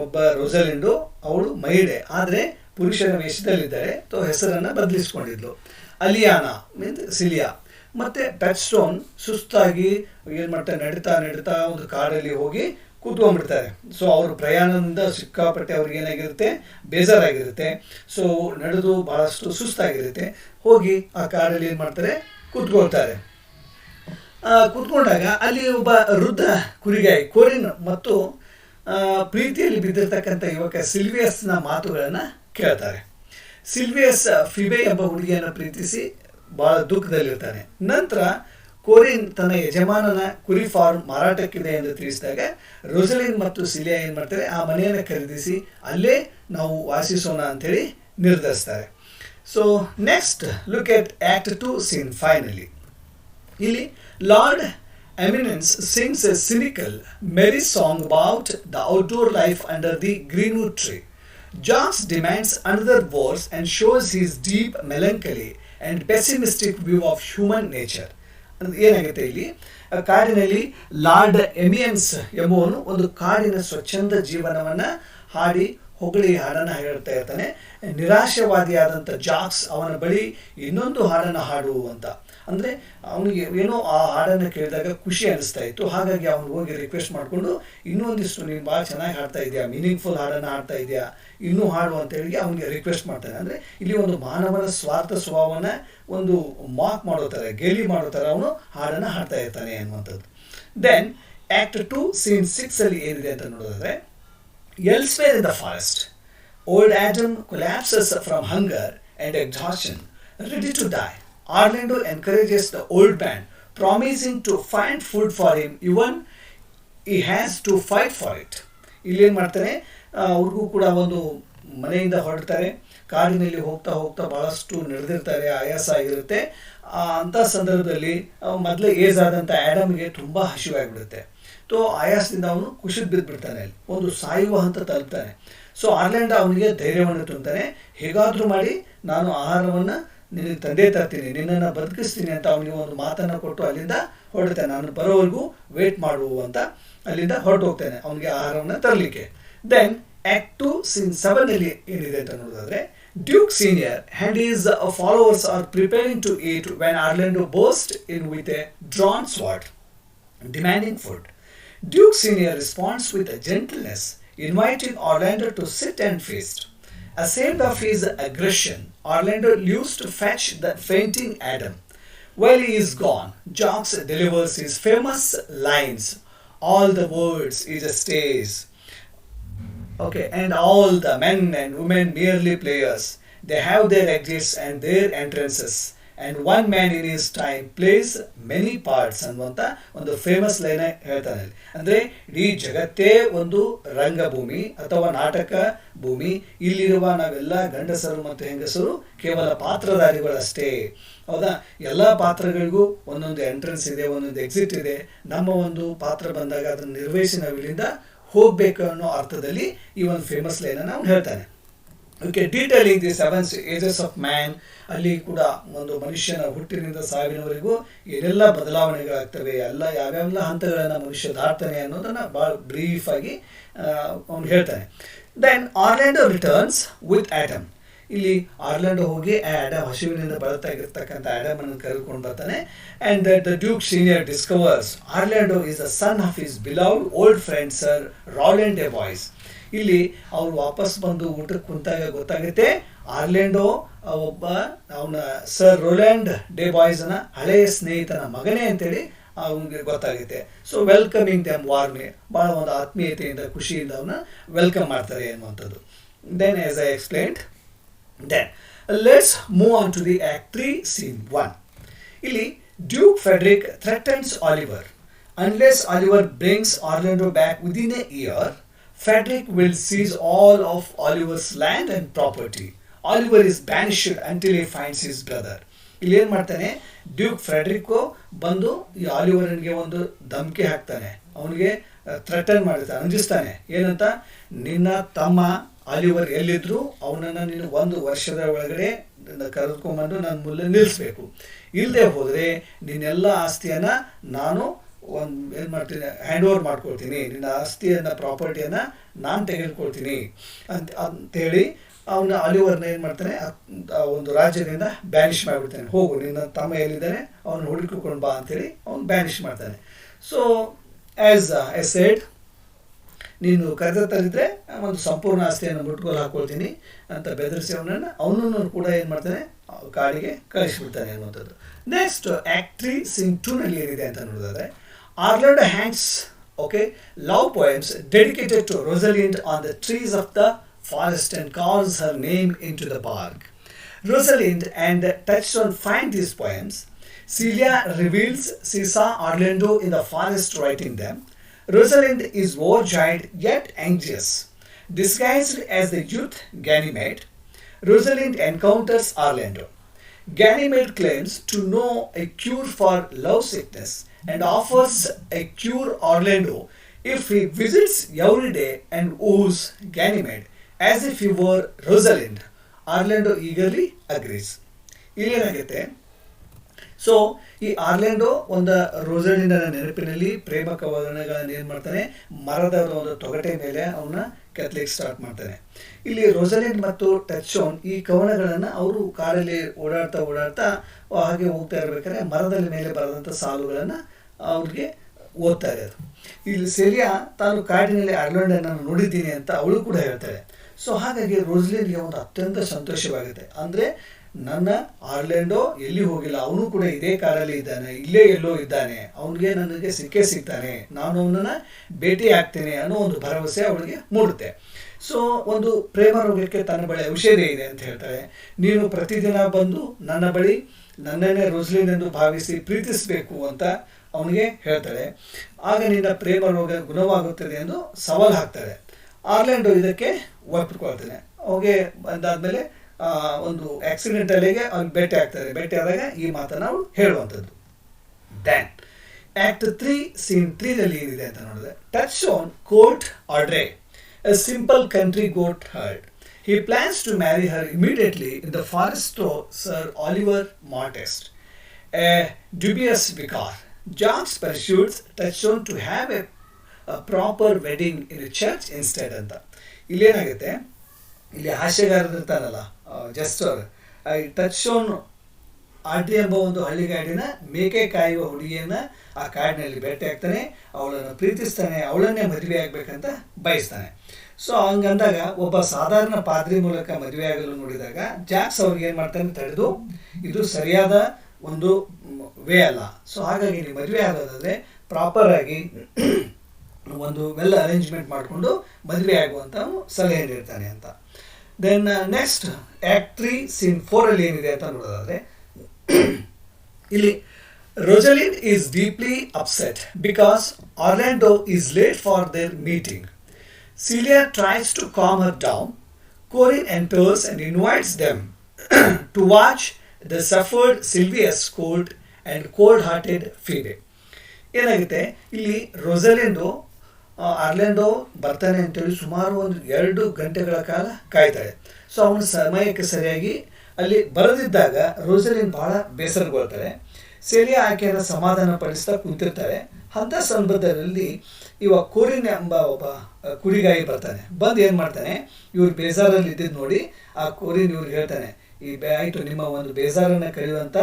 ಒಬ್ಬ ರೋಸಲಿಂಡು, ಅವಳು ಮಹಿಳೆ ಆದರೆ ಪುರುಷನ ವೇಷದಲ್ಲಿದ್ದಾರೆ, ಹೆಸರನ್ನು ಬದಲಿಸ್ಕೊಂಡಿದ್ಲು. ಅಲಿಯಾನಾ ಮೀನ್ಸ್ ಸಿಲಿಯಾ ಮತ್ತು ಟಚ್ಸ್ಟೋನ್ ಸುಸ್ತಾಗಿ ಏನು ಮಾಡ್ತಾರೆ, ನಡೀತಾ ಒಂದು ಕಾಡಲ್ಲಿ ಹೋಗಿ ಕೂತ್ಕೊಂಡ್ಬಿಡ್ತಾರೆ. ಸೊ ಅವ್ರ ಪ್ರಯಾಣದಿಂದ ಸಿಕ್ಕಾಪಟ್ಟೆ ಅವ್ರಿಗೆ ಏನಾಗಿರುತ್ತೆ, ಬೇಜಾರಾಗಿರುತ್ತೆ. ಸೊ ನಡೆದು ಭಾಳಷ್ಟು ಸುಸ್ತಾಗಿರುತ್ತೆ. ಹೋಗಿ ಆ ಕಾಡಲ್ಲಿ ಏನು ಮಾಡ್ತಾರೆ, ಕೂತ್ಕೊಳ್ತಾರೆ. ಕೂತ್ಕೊಂಡಾಗ ಅಲ್ಲಿ ಒಬ್ಬ ವೃದ್ಧ ಕುರಿಗಾಯಿ ಕೋರಿನ್ ಮತ್ತು ಪ್ರೀತಿಯಲ್ಲಿ ಬಿದ್ದಿರ್ತಕ್ಕಂಥ ಯುವಕ ಸಿಲ್ವಿಯಸ್ನ ಮಾತುಗಳನ್ನು ಕೇಳ್ತಾರೆ. ಸಿಲ್ವಿಯಸ್ ಫಿಬೆ ಎಂಬ ಹುಡುಗಿಯನ್ನು ಪ್ರೀತಿಸಿ ಭಾಳ ದುಃಖದಲ್ಲಿರ್ತಾನೆ. ನಂತರ ಕೋರಿನ್ ತನ್ನ ಯಜಮಾನನ ಕುರಿ ಫಾರ್ಮ್ ಮಾರಾಟಕ್ಕಿದೆ ಎಂದು ತಿಳಿಸಿದಾಗ ರೋಸಲಿನ್ ಮತ್ತು ಸಿಲಿಯಾ ಏನು ಮಾಡ್ತಾರೆ, ಆ ಮನೆಯನ್ನು ಖರೀದಿಸಿ ಅಲ್ಲೇ ನಾವು ವಾಸಿಸೋಣ ಅಂಥೇಳಿ ನಿರ್ಧರಿಸ್ತಾರೆ. So next look at act 2 scene 5 ನಲ್ಲಿ. ಇಲ್ಲಿ Lord Amiens sings a cynical, merry song about the outdoor life under the greenwood tree. Jacques demands another verse and shows his deep melancholy and pessimistic view of human nature. ಏನಾಗುತ್ತೆ, ಇಲ್ಲಿ ಕಾಡಿನಲ್ಲಿ ಲಾರ್ಡ್ ಎಮಿಯನ್ಸ್ ಎಂಬುವನು ಒಂದು ಕಾಡಿನ ಸ್ವಚ್ಛಂದ ಜೀವನವನ್ನು ಹಾಡಿ ಹೊಗಳಿ ಹಾಡನ್ನು ಹೇಳ್ತಾ ಇರ್ತಾನೆ. ನಿರಾಶವಾದಿಯಾದಂಥ ಜಾಕ್ಸ್ ಅವನ ಬಳಿ ಇನ್ನೊಂದು ಹಾಡನ್ನು ಹಾಡು ಅಂತ, ಅಂದರೆ ಅವನಿಗೆ ಏನೋ ಆ ಹಾಡನ್ನು ಕೇಳಿದಾಗ ಖುಷಿ ಅನಿಸ್ತಾ ಇತ್ತು. ಹಾಗಾಗಿ ಅವನು ಹೋಗಿ ರಿಕ್ವೆಸ್ಟ್ ಮಾಡಿಕೊಂಡು ಇನ್ನೊಂದಿಷ್ಟು ನೀನು ಭಾಳ ಚೆನ್ನಾಗಿ ಹಾಡ್ತಾ ಇದೆಯಾ, ಮೀನಿಂಗ್ಫುಲ್ ಹಾಡನ್ನು ಹಾಡ್ತಾ ಇದೆಯಾ, ಇನ್ನೂ ಹಾಡು ಅಂತೇಳಿ ಅವನಿಗೆ ರಿಕ್ವೆಸ್ಟ್ ಮಾಡ್ತಾನೆ. ಅಂದರೆ ಇಲ್ಲಿ ಒಂದು ಮಾನವನ ಸ್ವಾರ್ಥ ಸ್ವಭಾವನ ಒಂದು ಮಾಕ್ ಮಾಡೋ ಥರ, ಗೇಲಿ ಮಾಡೋ ಥರ ಅವನು ಹಾಡನ್ನು ಹಾಡ್ತಾ ಇರ್ತಾನೆ ಅನ್ನುವಂಥದ್ದು. ದೆನ್ ಆ್ಯಕ್ಟ್ 2 ಸೀನ್ 6 ಅಲ್ಲಿ ಏನಿದೆ ಅಂತ ನೋಡೋದಾದರೆ, elsewhere in the forest, old Adam collapses from hunger and exhaustion, ready to die. Orlando encourages the old man, promising to find food for him even he has to fight for it. ಇಲ್ಲಿ ಏನು ಮಾಡ್ತಾನೆ, ಅವ್ರಿಗೂ ಕೂಡ ಒಂದು ಮನೆಯಿಂದ ಹೊರಡ್ತಾರೆ, ಕಾಡಿನಲ್ಲಿ ಹೋಗ್ತಾ ಹೋಗ್ತಾ ಭಾಳಷ್ಟು ನಡೆದಿರ್ತಾರೆ, ಆಯಾಸ ಆಗಿರುತ್ತೆ. ಅಂಥ ಸಂದರ್ಭದಲ್ಲಿ ಮೊದಲೇ ಏಜ್ ಆದಂಥ ಆ್ಯಡಮ್ಗೆ ತುಂಬ ಹಸಿವಾಗಿಬಿಡುತ್ತೆ. ಆಯಾಸದಿಂದ ಅವನು ಕುಸಿದು ಬಿದ್ದುಬಿಡ್ತಾನೆ, ಅಲ್ಲಿ ಒಂದು ಸಾಯುವ ಹಂತ ತಲುಪ್ತಾನೆ. ಆರ್ಲ್ಯಾಂಡೋ ಅವನಿಗೆ ಧೈರ್ಯವನ್ನು ತುಂಬ್ತಾನೆ, ಹೇಗಾದರೂ ಮಾಡಿ ನಾನು ಆಹಾರವನ್ನು ನಿನಗೆ ತಂದೆ ತರ್ತೀನಿ, ನಿನ್ನನ್ನು ಬದುಕಿಸ್ತೀನಿ ಅಂತ ಅವನಿಗೆ ಒಂದು ಮಾತನ್ನು ಕೊಟ್ಟು ಅಲ್ಲಿಂದ ಹೊರಡ್ತಾನೆ. ನಾನು ಬರೋವರೆಗೂ ವೇಟ್ ಮಾಡು ಅಂತ ಅಲ್ಲಿಂದ ಹೊರಟು ಹೋಗ್ತಾನೆ ಅವನಿಗೆ ಆಹಾರವನ್ನು ತರಲಿಕ್ಕೆ. ದೆನ್ ಆಕ್ಟ್ 2 ಸೀನ್ 7 ಅಲ್ಲಿ ಏನಿದೆ ಅಂತ ನೋಡೋದಾದ್ರೆ, Duke senior and his followers are preparing to eat when Orlando burst in with a drawn sword, demanding food. Duke Senior responds with a gentleness, inviting Orlando to sit and feast. Ashamed of his aggression, Orlando leaves to fetch the fainting Adam. While he is gone, Jocks delivers his famous lines, "All the words is a stage." Okay, and all the men and women merely players. They have their exits and their entrances, and one man in his time plays many parts ಅನ್ನುವಂಥ ಒಂದು ಫೇಮಸ್ ಲೈನ್ ಹೇಳ್ತಾನೆ. ಅಂದರೆ ಇಡೀ ಜಗತ್ತೇ ಒಂದು ರಂಗಭೂಮಿ ಅಥವಾ ನಾಟಕ ಭೂಮಿ, ಇಲ್ಲಿರುವ ನಾವೆಲ್ಲ ಗಂಡಸರು ಮತ್ತು ಹೆಂಗಸರು ಕೇವಲ ಪಾತ್ರಧಾರಿಗಳಷ್ಟೇ. ಹೌದಾ? ಎಲ್ಲ ಪಾತ್ರಗಳಿಗೂ ಒಂದೊಂದು ಎಂಟ್ರೆನ್ಸ್ ಇದೆ, ಒಂದೊಂದು ಎಕ್ಸಿಟ್ ಇದೆ. ನಮ್ಮ ಒಂದು ಪಾತ್ರ ಬಂದಾಗ ಅದನ್ನು ನಿರ್ವಹಿಸಿ ನಾವು ಇಲ್ಲಿಂದ ಹೋಗಬೇಕು ಅನ್ನೋ ಅರ್ಥದಲ್ಲಿ ಈ ಒಂದು ಫೇಮಸ್ ಲೈನನ್ನು ಅವನು ಹೇಳ್ತಾನೆ. Okay, detailing the 7 ages of man, ಅಲ್ಲಿ ಕೂಡ ಒಂದು ಮನುಷ್ಯನ ಹುಟ್ಟಿನಿಂದ ಸಾವಿನವರೆಗೂ ಏನೆಲ್ಲ ಬದಲಾವಣೆಗಳಾಗ್ತವೆ, ಯಾವ್ಯಾವೆಲ್ಲ ಹಂತಗಳನ್ನು ಮನುಷ್ಯ ದಾಟ್ತಾನೆ ಅನ್ನೋದನ್ನು ಭಾಳ ಬ್ರೀಫ್ ಆಗಿ ಅವನು ಹೇಳ್ತಾನೆ. Then Orlando returns with Adam. ಇಲ್ಲಿ ಆರ್ಲ್ಯಾಂಡೋ ಹೋಗಿ ಆ್ಯಡಮ್, ಹಸಿವಿನಿಂದ ಬಳತಾಗಿರ್ತಕ್ಕಂಥ ಆ್ಯಡಮನ್ನು ಕರೆದುಕೊಂಡು ಬರ್ತಾನೆ. And the Duke Senior discovers Orlando is the son of his beloved old friend Sir Rowland de Boys. ಇಲ್ಲಿ ಅವ್ರು ವಾಪಸ್ ಬಂದು ಊಟಕ್ಕೆ ಕುಂತಾಗ ಗೊತ್ತಾಗುತ್ತೆ ಆರ್ಲ್ಯಾಂಡೋ ಒಬ್ಬ ಅವನ ಸರ್ ರೋಲ್ಯಾಂಡ್ ಡೆ ಬಾಯ್ಸ್ನ ಹಳೆಯ ಸ್ನೇಹಿತನ ಮಗನೇ ಅಂತೇಳಿ ಅವನಿಗೆ ಗೊತ್ತಾಗುತ್ತೆ. ವೆಲ್ಕಮಿಂಗ್ ದೆಮ್ ವಾರ್ಮ್ಲಿ, ಭಾಳ ಒಂದು ಆತ್ಮೀಯತೆಯಿಂದ ಖುಷಿಯಿಂದ ಅವನ್ನ ವೆಲ್ಕಮ್ ಮಾಡ್ತಾರೆ ಅನ್ನುವಂಥದ್ದು. Then as I explained, then let's move on to the act 3 scene 1. ಇಲ್ಲಿ Duke Frederick threatens Oliver. Unless Oliver brings Orlando back within a year, Frederick will seize all of Oliver's land and property. Oliver is banished until he finds his brother. ಇಲ್ಲಿ ಏನು ಮಾಡ್ತಾನೆ, ಡ್ಯೂಕ್ ಫ್ರೆಡ್ರಿಕ್ಕು ಬಂದು ಈ ಆಲಿವರ್ಗೆ ಒಂದು ಧಮಕಿ ಹಾಕ್ತಾನೆ, ಅವನಿಗೆ ಥ್ರೆಟನ್ ಮಾಡ್ತಾನೆ, ಅಂಜಿಸ್ತಾನೆ. ಏನಂತ, ನಿನ್ನ ತಮ್ಮ ಆಲಿವರ್ ಎಲ್ಲಿದ್ರು ಅವನನ್ನು ನೀನು 1 ವರ್ಷದ ಒಳಗಡೆ ಕರೆದುಕೊಂಡ್ಬಂದು ನನ್ನ ಮುಂದೆ ನಿಲ್ಲಿಸ್ಬೇಕು. ಇಲ್ಲದೆ ಹೋದರೆ ನಿನ್ನೆಲ್ಲ ಆಸ್ತಿಯನ್ನು ನಾನು ಏನು ಮಾಡ್ತೀನಿ, ಹ್ಯಾಂಡ್ ಓವರ್ ಮಾಡ್ಕೊಳ್ತೀನಿ, ನಿನ್ನ ಆಸ್ತಿಯನ್ನು ಪ್ರಾಪರ್ಟಿಯನ್ನು ನಾನು ತೆಗೆದುಕೊಳ್ತೀನಿ ಅಂತೇಳಿ ಅವನ ಆಲಿವರ್ನ ಏನು ಮಾಡ್ತಾನೆ, ಒಂದು ರಾಜ್ಯದಿಂದ ಬ್ಯಾನಿಷ್ ಮಾಡಿಬಿಡ್ತಾನೆ. ಹೋಗು, ನಿನ್ನ ತಮ್ಮ ಎಲ್ಲಿದ್ದಾನೆ ಅವನು ಹುಡುಕಿಕೊಂಡು ಬಾ ಅಂತೇಳಿ ಅವನು ಬ್ಯಾನಿಷ್ ಮಾಡ್ತಾನೆ. ಆ್ಯಸ್ ಐ ಸೆಡ್, ನೀನು ಕರೆದಿದ್ರೆ ಒಂದು ಸಂಪೂರ್ಣ ಆಸ್ತಿಯನ್ನು ಮುಟ್ಗೋಲು ಹಾಕ್ಕೊಳ್ತೀನಿ ಅಂತ ಬೆದರಿಸಿ ಅವನನ್ನು ಕೂಡ ಏನು ಮಾಡ್ತಾನೆ, ಕಾಡಿಗೆ ಕಳಿಸ್ಬಿಡ್ತಾನೆ ಅನ್ನುವಂಥದ್ದು. ನೆಕ್ಸ್ಟ್ ಆ್ಯಕ್ಟ್ 3 ಸೀನ್ 2 ನಲ್ಲಿ ಏನಿದೆ ಅಂತ ನೋಡಿದ್ರೆ, ಆರ್ಲ್ಯಾಂಡೋ hands love poems dedicated to Rosalind on the trees of the forest and calls her name into the bark. Rosalind and Touchstone find these poems. Celia reveals she saw Orlando in the forest writing them. Rosalind is overjoyed yet anxious. Disguised as the youth Ganymede, Rosalind encounters Orlando. Ganymede claims to know a cure for love sickness and offers a cure Orlando if he visits every day and woos Ganymede as if he were Rosalind. Orlando eagerly agrees. ಇಲ್ಲೇನಾಗುತ್ತೆ, ಈ ಆರ್ಲ್ಯಾಂಡೋ ಒಂದು ರೋಸಲಿಂಡನ ನೆನಪಿನಲ್ಲಿ ಪ್ರೇಮ ಕವನಗಳನ್ನು ಏನು ಮಾಡ್ತಾನೆ, ಮರದ ಒಂದು ತೊಗಟೆ ಮೇಲೆ ಅವನ್ನ ಕೆತ್ತಲಿಕ್ಕೆ ಸ್ಟಾರ್ಟ್ ಮಾಡ್ತಾನೆ. ಇಲ್ಲಿ ರೋಸಲಿಂಡ್ ಮತ್ತು ಟಚ್ಸ್ಟೋನ್ ಈ ಕವನಗಳನ್ನು ಅವರು ಕಾರಲ್ಲಿ ಓಡಾಡ್ತಾ ಹಾಗೆ ಹೋಗ್ತಾ ಇರ್ಬೇಕಾದ್ರೆ ಮರದಲ್ಲಿ ಮೇಲೆ ಬರೆದಂಥ ಸಾಲುಗಳನ್ನು ಅವ್ರಿಗೆ ಓದ್ತಾ ಇರೋದು. ಇಲ್ಲಿ ಸೆಲಿಯಾ ತಾನು ಕಾಡಿನಲ್ಲಿ ಆರ್ಲ್ಯಾಂಡೋನನ್ನು ನೋಡಿದ್ದೀನಿ ಅಂತ ಅವಳು ಕೂಡ ಹೇಳ್ತಾಳೆ. ಹಾಗಾಗಿ ರೋಸಲಿಂಡ್ಗೆ ಒಂದು ಅತ್ಯಂತ ಸಂತೋಷವಾಗುತ್ತೆ. ಅಂದರೆ ನನ್ನ ಆರ್ಲ್ಯಾಂಡೋ ಎಲ್ಲಿ ಹೋಗಿಲ್ಲ, ಅವನು ಕೂಡ ಇದೇ ಕಾರಲ್ಲಿ ಇದ್ದಾನೆ, ಇಲ್ಲೇ ಎಲ್ಲೋ ಇದ್ದಾನೆ, ಅವನಿಗೆ ನನಗೆ ಸಿಗ್ತಾನೆ, ನಾನು ಅವನನ್ನು ಭೇಟಿ ಆಗ್ತೇನೆ ಅನ್ನೋ ಒಂದು ಭರವಸೆ ಅವಳಿಗೆ ಮೂಡುತ್ತೆ. ಒಂದು ಪ್ರೇಮ ರೋಗಕ್ಕೆ ತನ್ನ ಬಳಿ ಔಷಧ ಇದೆ ಅಂತ ಹೇಳ್ತಾಳೆ. ನೀನು ಪ್ರತಿದಿನ ಬಂದು ನನ್ನ ಬಳಿ ನನ್ನನ್ನೇ ರೋಸ್ಲಿನ್ ಎಂದು ಭಾವಿಸಿ ಪ್ರೀತಿಸಬೇಕು ಅಂತ ಅವನಿಗೆ ಹೇಳ್ತಾಳೆ. ಆಗ ನಿನ್ನ ಪ್ರೇಮ ರೋಗ ಗುಣವಾಗುತ್ತದೆ ಎಂದು ಸವಾಲು ಹಾಕ್ತಾಳೆ. ಆರ್ಲ್ಯಾಂಡೋ ಇದಕ್ಕೆ ಒಪ್ಪಿಕೊಳ್ತಾನೆ. ಹೋಗಿ ಬಂದಾದ್ಮೇಲೆ ಒಂದು ಆಕ್ಸಿಡೆಂಟಲ್ಲಿಗೆ ಅವ್ನು ಭೇಟಿ ಆಗ್ತಾರೆ. ಭೇಟಿ ಆದಾಗ ಈ ಮಾತನ್ನು ಅವಳು ಹೇಳುವಂಥದ್ದು. ದ್ಯಾನ್ ಆಕ್ಟ್ 3 ಸೀನ್ 3ನಲ್ಲಿ ಏನಿದೆ ಅಂತ ನೋಡಿದ್ರೆ, Touchstone court Audrey, a simple country goatherd. He plans to marry her immediately in the forest through Sir Oliver Mortest, a dubious vicar. Jacques pursues Touchstone to have a proper wedding in a church instead ಅಂತ. ಇಲ್ಲೇನಾಗುತ್ತೆ, ಇಲ್ಲಿ ಹಾಸ್ಯಗಾರರು ಇರ್ತಾರಲ್ಲ, ಜಸ್ಟರ್, ಈ ಟಚ್ಸ್ಟೋನ್ ಆಡ್ರಿ ಎಂಬ ಒಂದು ಹಳ್ಳಿಗಾಡಿನ ಮೇಕೆ ಕಾಯುವ ಹುಡುಗಿಯನ್ನ ಆ ಕಾಡಿನಲ್ಲಿ ಭೇಟಿ ಆಗ್ತಾನೆ, ಅವಳನ್ನು ಪ್ರೀತಿಸ್ತಾನೆ, ಅವಳನ್ನೇ ಮದುವೆ ಆಗ್ಬೇಕಂತ ಬಯಸ್ತಾನೆ. ಸೊ ಹಂಗಂದಾಗ ಒಬ್ಬ ಸಾಧಾರಣ ಪಾದ್ರಿ ಮೂಲಕ ಮದುವೆ ಆಗಲು ನೋಡಿದಾಗ ಜಾಕ್ಸ್ ಅವ್ರಿಗೆ ಏನು ಮಾಡ್ತಾನೆ, ತಡೆದು ಇದು ಸರಿಯಾದ ಒಂದು ವೇ ಅಲ್ಲ, ಸೊ ಹಾಗಾಗಿ ನೀವು ಮದುವೆ ಆಗೋದಾದರೆ ಪ್ರಾಪರ್ ಆಗಿ ಒಂದು ವೆಲ್ ಅರೇಂಜ್ಮೆಂಟ್ ಮಾಡಿಕೊಂಡು ಮದುವೆ ಆಗುವಂತ ಸಲಹೆ ನೀಡ್ತಾನೆ ಅಂತ. ದೆನ್ ನೆಕ್ಸ್ಟ್ ಆಕ್ಟ್ 3 ಸೀನ್ 4ಅಲ್ಲಿ ಏನಿದೆ ಅಂತ ನೋಡೋದಾದ್ರೆ, ಇಲ್ಲಿ Rosalind is deeply upset because Orlando is late for their meeting. Celia tries to calm her down. Corin enters and invites them to watch the suffered Silvius cold and cold-hearted Phoebe. ಏನಾಗುತ್ತೆ, ಇಲ್ಲಿ ರೋಸಲಿಂಡು ಆರ್ಲ್ಯಾಂಡೋ ಬರ್ತಾನೆ ಅಂತೇಳಿ ಸುಮಾರು ಒಂದು 2 ಗಂಟೆಗಳ ಕಾಲ ಕಾಯ್ತಾಳೆ. ಸೊ ಅವನ ಸಮಯಕ್ಕೆ ಸರಿಯಾಗಿ ಅಲ್ಲಿ ಬರದಿದ್ದಾಗ ರೋಸಲಿನ್ ಬಹಳ ಬೇಸರಗೊಳ್ತಾಳೆ. ಸೆಲಿಯಾ ಆಕೆಯನ್ನು ಸಮಾಧಾನ ಪಡಿಸ್ತಾ ಕುಂತಿರ್ತಾರೆ. ಅಂಥ ಸಂದರ್ಭದಲ್ಲಿ ಇವ ಕೋರಿನ್ ಎಂಬ ಒಬ್ಬ ಕುಡಿಗಾಯಿ ಬರ್ತಾನೆ. ಬಂದು ಏನು ಮಾಡ್ತಾನೆ, ಇವ್ರು ಬೇಜಾರಲ್ಲಿ ಇದ್ದಿದ್ದು ನೋಡಿ ಆ ಕೋರಿನ್ ಇವ್ರಿಗೆ ಹೇಳ್ತಾನೆ, ಈ ಆಯಿತು ನಿಮ್ಮ ಒಂದು ಬೇಜಾರನ್ನು ಕಳೆಯುವಂಥ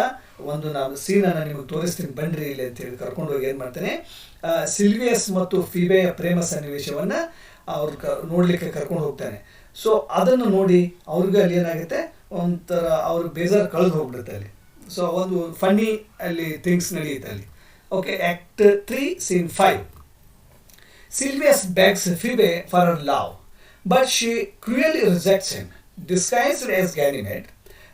ಒಂದು ನಾನು ಸೀನನ್ನು ನಿಮಗೆ ತೋರಿಸ್ತೀನಿ ಬನ್ನಿರಿ ಇಲ್ಲಿ ಅಂತೇಳಿ ಕರ್ಕೊಂಡೋಗಿ ಏನು ಮಾಡ್ತಾನೆ, ಸಿಲ್ವಿಯಸ್ ಮತ್ತು ಫೀಬೆಯ ಪ್ರೇಮ ಸನ್ನಿವೇಶವನ್ನು ಅವ್ರು ನೋಡಲಿಕ್ಕೆ ಕರ್ಕೊಂಡು ಹೋಗ್ತಾನೆ. ಸೊ ಅದನ್ನು ನೋಡಿ ಅವ್ರಿಗೆ ಅಲ್ಲಿ ಏನಾಗುತ್ತೆ, ಒಂಥರ ಅವ್ರ ಬೇಜಾರು ಕಳೆದು ಹೋಗ್ಬಿಡುತ್ತೆ ಅಲ್ಲಿ. ಸೊ ಒಂದು ಫನ್ನಿ ಅಲ್ಲಿ ಥಿಂಗ್ಸ್ ನಡೆಯುತ್ತೆ ಅಲ್ಲಿ. Okay, act 3 scene 5. Silvius begs Phoebe for her love, but she cruelly rejects him. Disguised as Ganymede,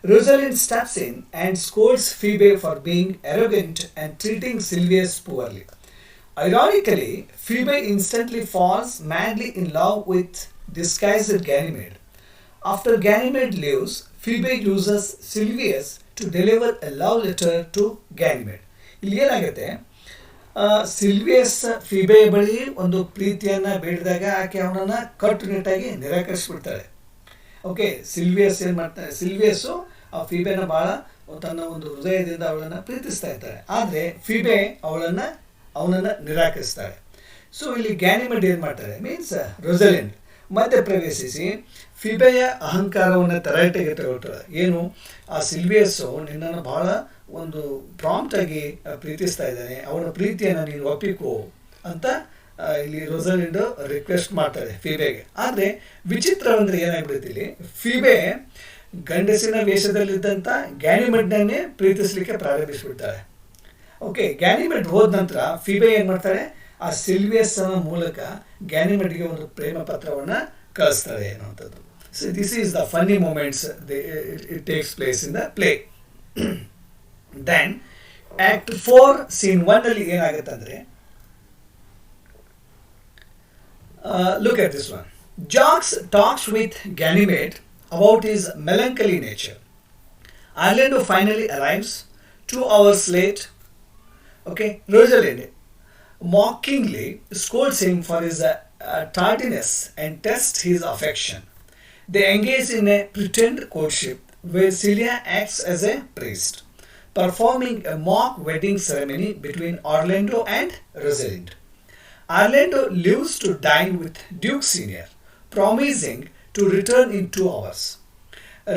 Rosalind steps in and scolds Phoebe for being arrogant and treating Silvius poorly. Ironically, Phoebe instantly falls madly in love with disguised Ganymede. After Ganymede leaves, Phoebe uses Silvius to deliver a love letter to Ganymede. ಇಲ್ಲಿ ಏನಾಗುತ್ತೆ, ಸಿಲ್ವಿಯಸ್ ಫೀಬೆಯ ಬಳಿ ಒಂದು ಪ್ರೀತಿಯನ್ನು ಬೇಡಿದಾಗ ಆಕೆ ಅವನನ್ನು ಕಟ್ಟುನಿಟ್ಟಾಗಿ ನಿರಾಕರಿಸಿಬಿಡ್ತಾಳೆ. ಓಕೆ, ಸಿಲ್ವಿಯಸ್ ಏನು ಮಾಡ್ತಾನೆ, ಸಿಲ್ವಿಯಸ್ಸು ಆ ಫೀಬೆನ ಭಾಳ ತನ್ನ ಒಂದು ಹೃದಯದಿಂದ ಅವಳನ್ನು ಪ್ರೀತಿಸ್ತಾ ಇರ್ತಾಳೆ. ಆದರೆ ಫೀಬೆ ಅವನನ್ನು ನಿರಾಕರಿಸ್ತಾಳೆ. ಸೊ ಇಲ್ಲಿ ಗ್ಯಾನಿಮೆಡ್ ಏನು ಮಾಡ್ತಾರೆ, ಮೀನ್ಸ್ ರೋಸಲಿಂಡ್ ಮಧ್ಯೆ ಪ್ರವೇಶಿಸಿ ಫಿಬೆಯ ಅಹಂಕಾರವನ್ನು ತರಾಟೆಗೆ ತಗೊಳ್ತಾಳೆ. ಏನು, ಆ ಸಿಲ್ವಿಯಸ್ಸು ನಿನ್ನನ್ನು ಬಹಳ ಒಂದು ಪ್ರಾಂಪ್ಟಾಗಿ ಪ್ರೀತಿಸ್ತಾ ಇದ್ದಾನೆ, ಅವನ ಪ್ರೀತಿಯನ್ನು ನೀನು ಒಪ್ಪಿಕೋ ಅಂತ ಇಲ್ಲಿ ರೋಸಲಿಂಡ್ ರಿಕ್ವೆಸ್ಟ್ ಮಾಡ್ತಾಳೆ ಫಿಬೆಗೆ. ಆದರೆ ವಿಚಿತ್ರವಂದ್ರೆ ಏನಾಗ್ಬಿಡುತ್ತೆ, ಇಲ್ಲಿ ಫಿಬೆ ಗಂಡಸಿನ ವೇಷದಲ್ಲಿದ್ದಂಥ ಗ್ಯಾನಿಮೆಡ್ನೇ ಪ್ರೀತಿಸಲಿಕ್ಕೆ ಪ್ರಾರಂಭಿಸಿಬಿಡ್ತಾಳೆ. ಓಕೆ, ಗ್ಯಾನಿಮೆಡ್ ಹೋದ ನಂತರ ಫಿಬೆ ಏನು ಮಾಡ್ತಾಳೆ, ಆ ಸಿಲ್ವಿಯಸ್ ಮೂಲಕ ಗ್ಯಾನಿಮೆಡ್ಗೆ ಒಂದು ಪ್ರೇಮ ಪತ್ರವನ್ನು ಕಳಿಸ್ತಾಳೆ ಅನ್ನುವಂಥದ್ದು. So this is the funny moments it takes place in the play. Then act 4 scene 1ಅಲ್ಲಿ ಏನಾಗುತ್ತೆ ಅಂದರೆ, look at this one. Jacques talks with Ganymede about his melancholy nature. Orlando finally arrives 2 hours late. Okay, Rosalind mockingly scolds him for his tardiness and tests his affection. They engage in a pretend courtship where Celia acts as a priest, performing a mock wedding ceremony between Orlando and Rosalind. Orlando leaves to dine with Duke Senior, promising to return in 2 hours.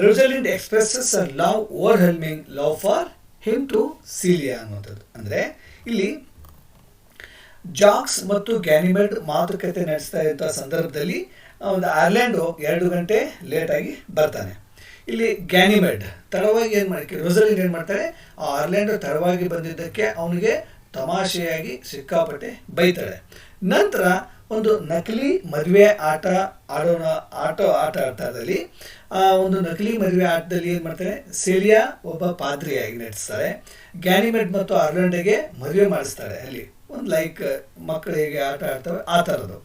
Rosalind expresses her overwhelming love for him to Celia ಅನ್ನೋದು. ಅಂದರೆ ಇಲ್ಲಿ ಜಾಕ್ಸ್ ಮತ್ತು ಗ್ಯಾನಿಮೆಡ್ ಮಾತುಕತೆ ನಡೆಸ್ತಾ ಇದ್ದ ಸಂದರ್ಭದಲ್ಲಿ ಒಂದು ಆರ್ಲ್ಯಾಂಡೋ 2 ಗಂಟೆ ಲೇಟಾಗಿ ಬರ್ತಾನೆ. ಇಲ್ಲಿ ಗ್ಯಾನಿಮೆಡ್ ತಡವಾಗಿ ಏನು ಮಾಡಿ, ರೋಸಲಿಂಡ್ ಏನು ಮಾಡ್ತಾರೆ, ಆ ಆರ್ಲ್ಯಾಂಡೋ ತಡವಾಗಿ ಬಂದಿದ್ದಕ್ಕೆ ಅವನಿಗೆ ತಮಾಷೆಯಾಗಿ ಸಿಕ್ಕಾಪಟ್ಟೆ ಬೈತಾಳೆ. ನಂತರ ಒಂದು ನಕಲಿ ಮದುವೆ ಆಟ ಆಡ್ತಾದಲ್ಲಿ ಆ ಒಂದು ನಕಲಿ ಮದುವೆ ಆಟದಲ್ಲಿ ಏನು ಮಾಡ್ತಾರೆ, ಸೆಲಿಯಾ ಒಬ್ಬ ಪಾದ್ರಿಯಾಗಿ ನಡೆಸ್ತಾರೆ. ಗ್ಯಾನಿಮೆಡ್ ಮತ್ತು ಆರ್ಲ್ಯಾಂಡೋಗೆ ಮದುವೆ ಮಾಡಿಸ್ತಾರೆ. ಅಲ್ಲಿ ಒಂದು ಲೈಕ್ ಮಕ್ಕಳು ಹೇಗೆ ಆಟ ಆಡ್ತವೆ ಆ ಥರದ್ದು.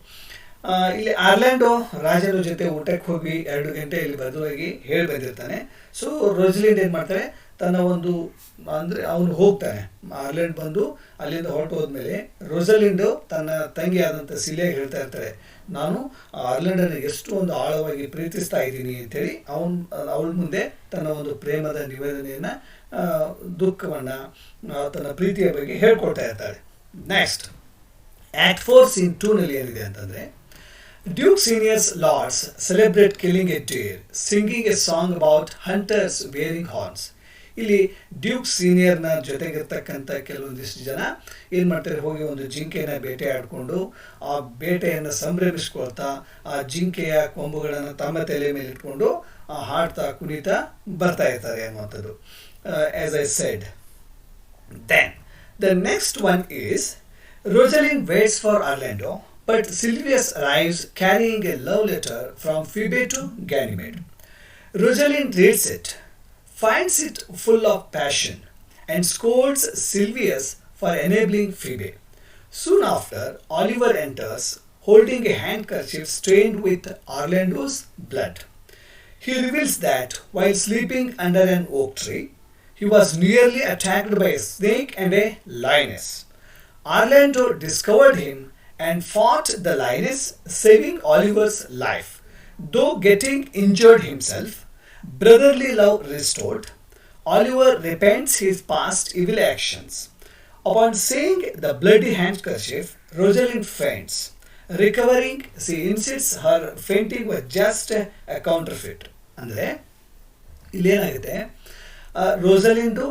ಇಲ್ಲಿ ಆರ್ಲ್ಯಾಂಡೋ ರಾಜನ ಜೊತೆ ಊಟಕ್ಕೆ ಹೋಗಿ 2 ಗಂಟೆ ಇಲ್ಲಿ ಬದಲಾಗಿ ಹೇಳಿ ಬಂದಿರ್ತಾನೆ. ಸೊ ರೋಸಲಿಂಡ್ ಏನು ಮಾಡ್ತಾನೆ, ತನ್ನ ಒಂದು ಅಂದರೆ ಅವನು ಹೋಗ್ತಾನೆ. ಆರ್ಲ್ಯಾಂಡ್ ಬಂದು ಅಲ್ಲಿಂದ ಹೊರಟು ಹೋದ್ಮೇಲೆ ರೋಸಲಿಂಡು ತನ್ನ ತಂಗಿ ಆದಂಥ ಸಿಲಿಯಾಗಿ ಹೇಳ್ತಾ ಇರ್ತಾರೆ, ನಾನು ಆರ್ಲ್ಯಾಂಡನ್ನು ಎಷ್ಟು ಒಂದು ಆಳವಾಗಿ ಪ್ರೀತಿಸ್ತಾ ಇದ್ದೀನಿ ಅಂತೇಳಿ ಅವಳ ಮುಂದೆ ತನ್ನ ಒಂದು ಪ್ರೇಮದ ನಿವೇದನೆಯನ್ನು, ದುಃಖವನ್ನು, ತನ್ನ ಪ್ರೀತಿಯ ಬಗ್ಗೆ ಹೇಳ್ಕೊಳ್ತಾ ಇರ್ತಾಳೆ. ನೆಕ್ಸ್ಟ್ ಆ್ಯಕ್ಟ್ 4 ಸೀನ್ 2ನಲ್ಲಿ ಏನಿದೆ ಅಂತಂದರೆ, Duke Senior's lords celebrate killing a deer singing a song about hunters wearing horns. ಇಲ್ಲಿ ಡ್ಯೂಕ್ ಸೀನಿಯರ್ನ ಜೊತೆಗಿರ್ತಕ್ಕಂಥ ಕೆಲವೊಂದಿಷ್ಟು ಜನ ಏನು ಮಾಡ್ತಾರೆ, ಹೋಗಿ ಒಂದು ಜಿಂಕೆಯನ್ನು ಬೇಟೆ ಆಡಿಕೊಂಡು ಆ ಬೇಟೆಯನ್ನು ಸಂಭ್ರಮಿಸ್ಕೊಳ್ತಾ ಆ ಜಿಂಕೆಯ ಕೊಂಬುಗಳನ್ನು ತಮ್ಮ ತಲೆ ಮೇಲೆ ಇಟ್ಕೊಂಡು ಹಾಡ್ತಾ ಕುಣಿತಾ ಬರ್ತಾ ಇರ್ತಾರೆ ಅನ್ನುವಂಥದ್ದು. As I said. Then the next one is Rosalind waits for Orlando, but Sylvius arrives carrying a love letter from Phoebe to Ganymede. Rosalind reads it, finds it full of passion, and scolds Sylvius for enabling Phoebe. Soon after, Oliver enters, holding a handkerchief stained with Orlando's blood. He reveals that while sleeping under an oak tree, he was nearly attacked by a snake and a lioness. Orlando discovered him and fought the lioness, saving Oliver's life. Though getting injured himself, brotherly love restored, Oliver repents his past evil actions. Upon seeing the bloody handkerchief, Rosalind faints. Recovering, she insists her fainting was just a counterfeit. ಅಂದರೆ ಇಲ್ಲೇನಾಗುತ್ತೆ, ರೋಸಲಿಂಡು